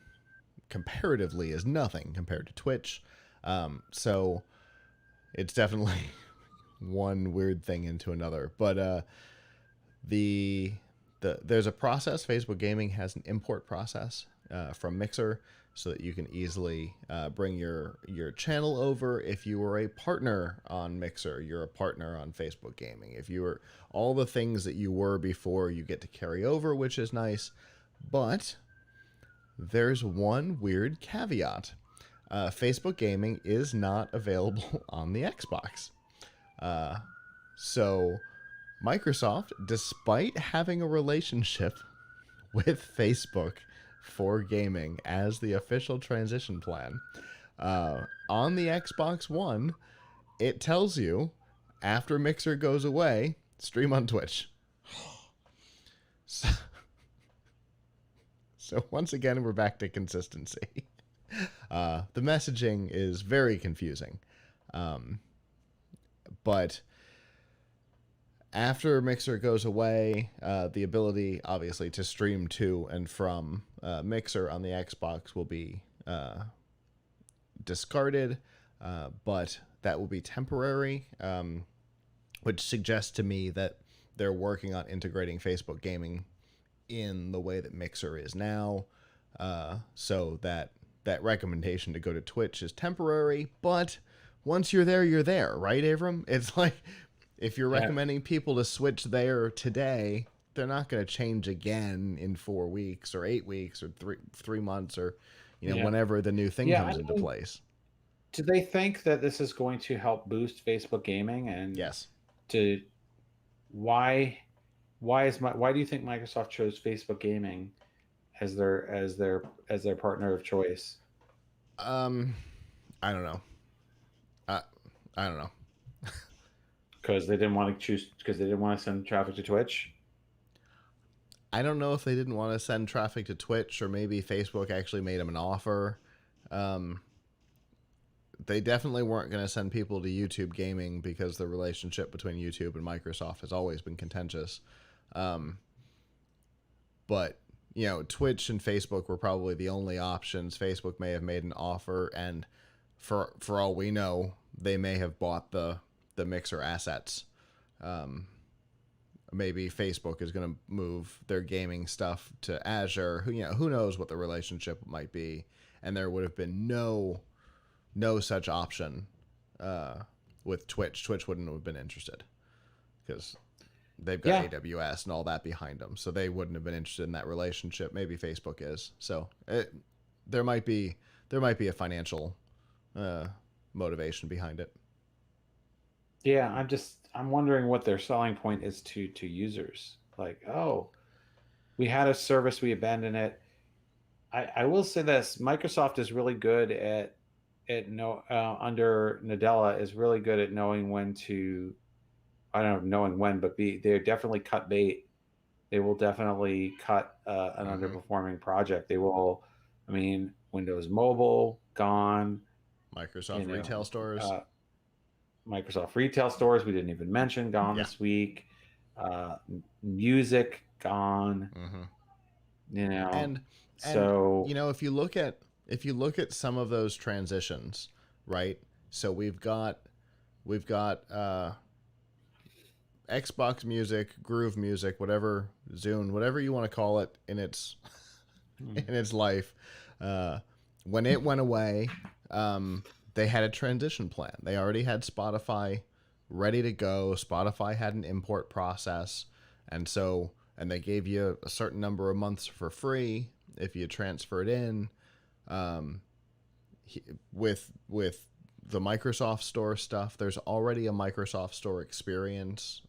Speaker 1: comparatively is nothing compared to Twitch. So, it's definitely one weird thing into another. But there's a process. Facebook Gaming has an import process from Mixer, so that you can easily bring your channel over. If you were a partner on Mixer, you're a partner on Facebook Gaming. If you were all the things that you were before, you get to carry over, which is nice. But there's one weird caveat. Facebook Gaming is not available on the Xbox. So Microsoft, despite having a relationship with Facebook for gaming as the official transition plan, on the Xbox One, it tells you, after Mixer goes away, stream on Twitch. So once again, we're back to consistency. The messaging is very confusing. Um, but after Mixer goes away, the ability, obviously, to stream to and from Mixer on the Xbox will be discarded, but that will be temporary, which suggests to me that they're working on integrating Facebook gaming in the way that Mixer is now, so that that recommendation to go to Twitch is temporary, but once you're there, right, Avram? It's like if you're recommending people to switch there today, they're not going to change again in 4 weeks or 8 weeks or 3 months or whenever the new thing comes into place.
Speaker 3: Do they think that this is going to help boost Facebook gaming? And
Speaker 1: yes,
Speaker 3: why do you think Microsoft chose Facebook gaming as their partner of choice?
Speaker 1: I don't know. I don't know.
Speaker 3: Because they didn't want to send traffic to Twitch.
Speaker 1: I don't know if they didn't want to send traffic to Twitch, or maybe Facebook actually made them an offer. They definitely weren't going to send people to YouTube gaming because the relationship between YouTube and Microsoft has always been contentious. But Twitch and Facebook were probably the only options. Facebook may have made an offer, and for all we know, they may have bought the Mixer assets. Maybe Facebook is going to move their gaming stuff to Azure. Who knows what the relationship might be, and there would have been no such option with Twitch. Twitch wouldn't have been interested because they've got AWS and all that behind them, so they wouldn't have been interested in that relationship. Maybe Facebook is. So there might be a financial motivation behind it.
Speaker 3: Yeah, I'm wondering what their selling point is to users. Like, oh, we had a service, we abandoned it. I will say this: Microsoft is really good at under Nadella is really good at knowing when to, I don't know knowing when, but they definitely cut bait. They will definitely cut an underperforming project. They will. I mean, Windows Mobile gone.
Speaker 1: Microsoft retail stores.
Speaker 3: Microsoft retail stores, we didn't even mention, gone this week. Music gone.
Speaker 1: And
Speaker 3: so
Speaker 1: if you look at some of those transitions, right? So we've got Xbox Music, Groove Music, whatever, Zune, whatever you want to call it in its in its life. When it went away, they had a transition plan. They already had Spotify ready to go. Spotify had an import process, and they gave you a certain number of months for free if you transfer it in. With the Microsoft Store stuff, there's already a Microsoft Store experience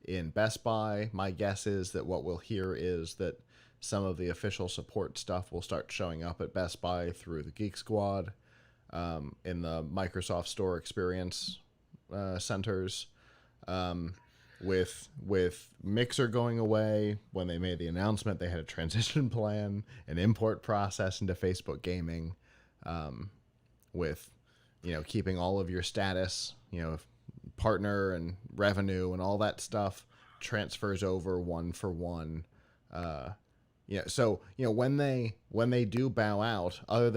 Speaker 1: in Best Buy. My guess is that what we'll hear is that some of the official support stuff will start showing up at Best Buy through the Geek Squad. In the Microsoft Store experience centers, with Mixer going away. When they made the announcement, they had a transition plan, an import process into Facebook gaming, with keeping all of your status, partner and revenue and all that stuff transfers over one for one. So when they do bow out, other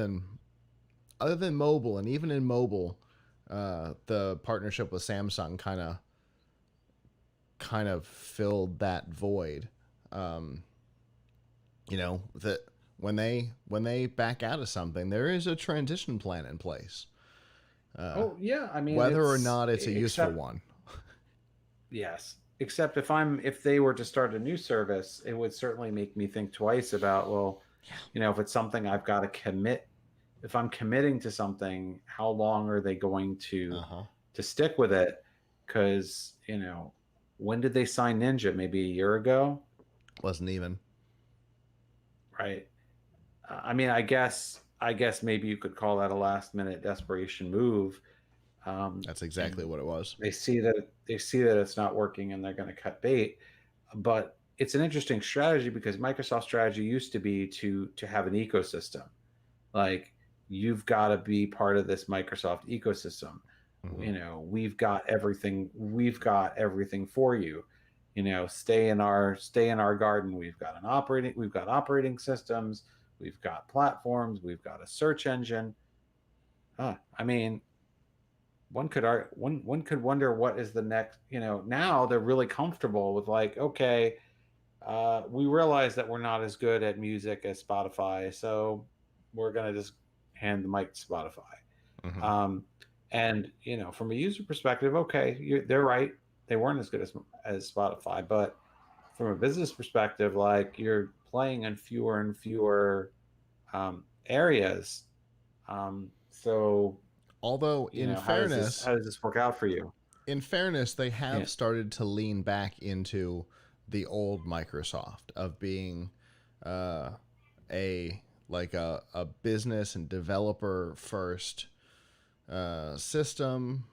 Speaker 1: than mobile, and even in mobile, the partnership with Samsung kind of filled that void. That when they back out of something, there is a transition plan in place.
Speaker 3: I mean,
Speaker 1: whether or not it's a useful one. Yes,
Speaker 3: except if they were to start a new service, it would certainly make me think twice about, if it's something I've got to commit. If I'm committing to something, how long are they going to stick with it? Because, when did they sign Ninja? Maybe a year ago?
Speaker 1: Wasn't even.
Speaker 3: Right. I mean, I guess maybe you could call that a last minute desperation move.
Speaker 1: That's exactly what it was.
Speaker 3: They see that it's not working and they're going to cut bait. But, it's an interesting strategy because Microsoft's strategy used to be to have an ecosystem. Like, you've got to be part of this Microsoft ecosystem.
Speaker 1: Mhm.
Speaker 3: We've got everything. We've got everything for you. Stay in our garden. We've got operating systems. We've got platforms. We've got a search engine. I mean, one could wonder what is the next. Now they're really comfortable with, like, okay, we realize that we're not as good at music as Spotify, so we're gonna just hand the mic to Spotify.
Speaker 1: Mhm.
Speaker 3: And from a user perspective, okay, they're right. They weren't as good as Spotify, but from a business perspective, like, you're playing in fewer and fewer areas. So
Speaker 1: Although
Speaker 3: how does this work out for you?
Speaker 1: in fairness, they
Speaker 3: Yeah,
Speaker 1: have started to lean back into the old Microsoft of being uh, a business and developer first system.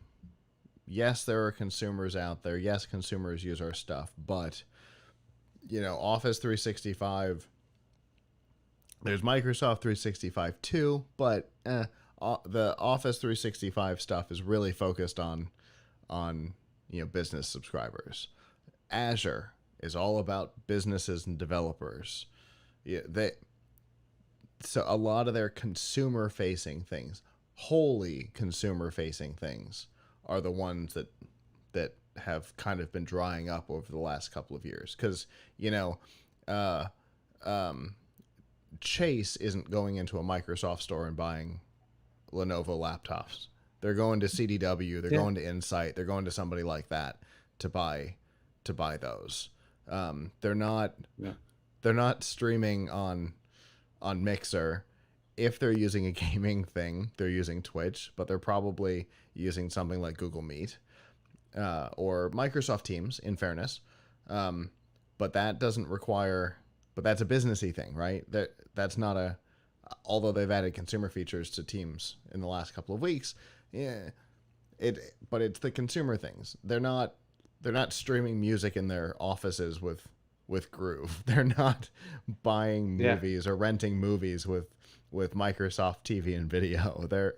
Speaker 1: Yes, there are consumers out there. Yes, consumers use our stuff, but Office 365. There's Microsoft 365 too, but the Office 365 stuff is really focused on business subscribers. Azure is all about businesses and developers. Yeah, so a lot of their consumer facing things, wholly consumer facing things, are the ones that have kind of been drying up over the last couple of years because uh, um, Chase isn't going into a Microsoft store and buying Lenovo laptops. They're going to CDW, they're
Speaker 3: yeah,
Speaker 1: going to Insight, they're going to somebody like that to buy those. They're not
Speaker 3: yeah,
Speaker 1: streaming on Mixer. If they're using a gaming thing, they're using Twitch, but they're probably using something like Google Meet or Microsoft Teams, in fairness. But that doesn't require, but that's a businessy thing, right? That's not a, although they've added consumer features to Teams in the last couple of weeks, yeah, but it's the consumer things. They're not streaming music in their offices with Groove. They're not buying
Speaker 3: yeah,
Speaker 1: movies or renting movies with Microsoft TV and video. They're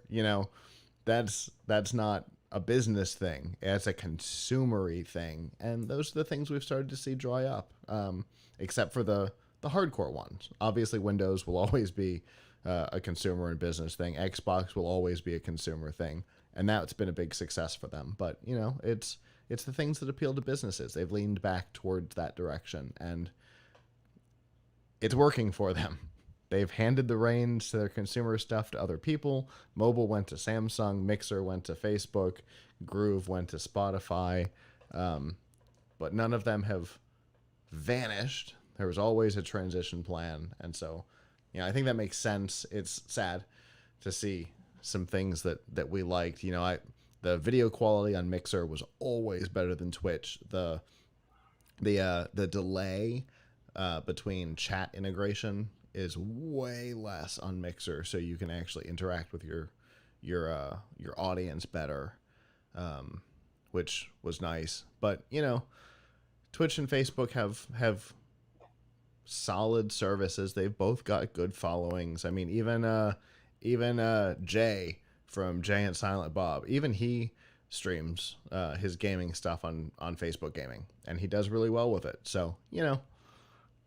Speaker 1: that's not a business thing. It's a consumery thing, and those are the things we've started to see dry up. Except for the hardcore ones. Obviously, Windows will always be a consumer and business thing. Xbox will always be a consumer thing, and that's been a big success for them. But it's the things that appeal to businesses. They've leaned back towards that direction, and it's working for them. They've handed the reins to their consumer stuff to other people. Mobile went to Samsung, Mixer went to Facebook, Groove went to Spotify, but none of them have vanished. There was always a transition plan, and so I think that makes sense. It's sad to see some things that we liked. The video quality on Mixer was always better than Twitch. The delay between chat integration is way less on Mixer, so you can actually interact with your audience better, which was nice. But Twitch and Facebook have solid services. They've both got good followings. I mean, even Jay from Jay and Silent Bob, even he streams his gaming stuff on Facebook Gaming, and he does really well with it. So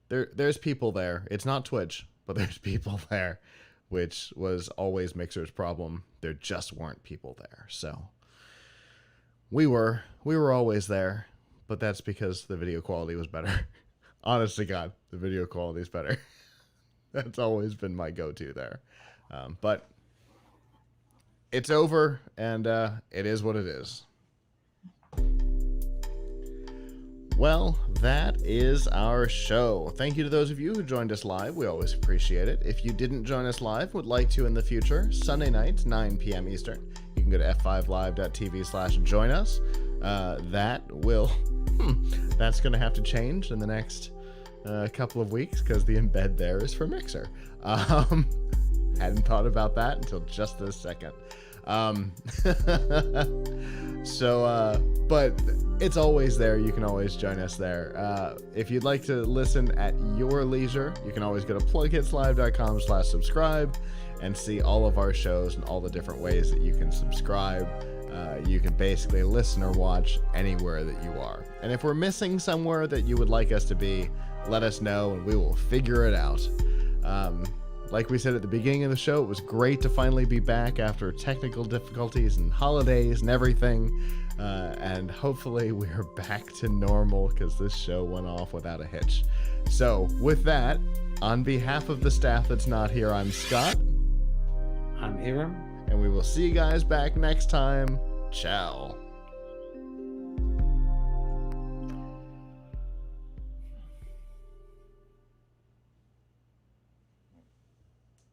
Speaker 1: there's people there. It's not Twitch, but there's people there, which was always Mixer's problem. There just weren't people there. So we were always there, but that's because the video quality was better. Honest to God, the video quality is better. That's always been my go-to there. But it's over, and it is what it is. Well, that is our show. Thank you to those of you who joined us live. We always appreciate it. If you didn't join us live, would like to in the future, Sunday nights, 9 p.m. Eastern, you can go to f5live.tv/join us. That's going to have to change in the next couple of weeks because the embed there is for Mixer. Hadn't thought about that until just this second. But it's always there. You can always join us there. If you'd like to listen at your leisure, you can always go to plughitslive.com/subscribe and see all of our shows and all the different ways that you can subscribe. You can basically listen or watch anywhere that you are. And if we're missing somewhere that you would like us to be, let us know and we will figure it out. Like we said at the beginning of the show, it was great to finally be back after technical difficulties and holidays and everything. And hopefully we're back to normal because this show went off without a hitch. So with that, on behalf of the staff that's not here, I'm Scott.
Speaker 3: I'm Hiram.
Speaker 1: And we will see you guys back next time. Ciao.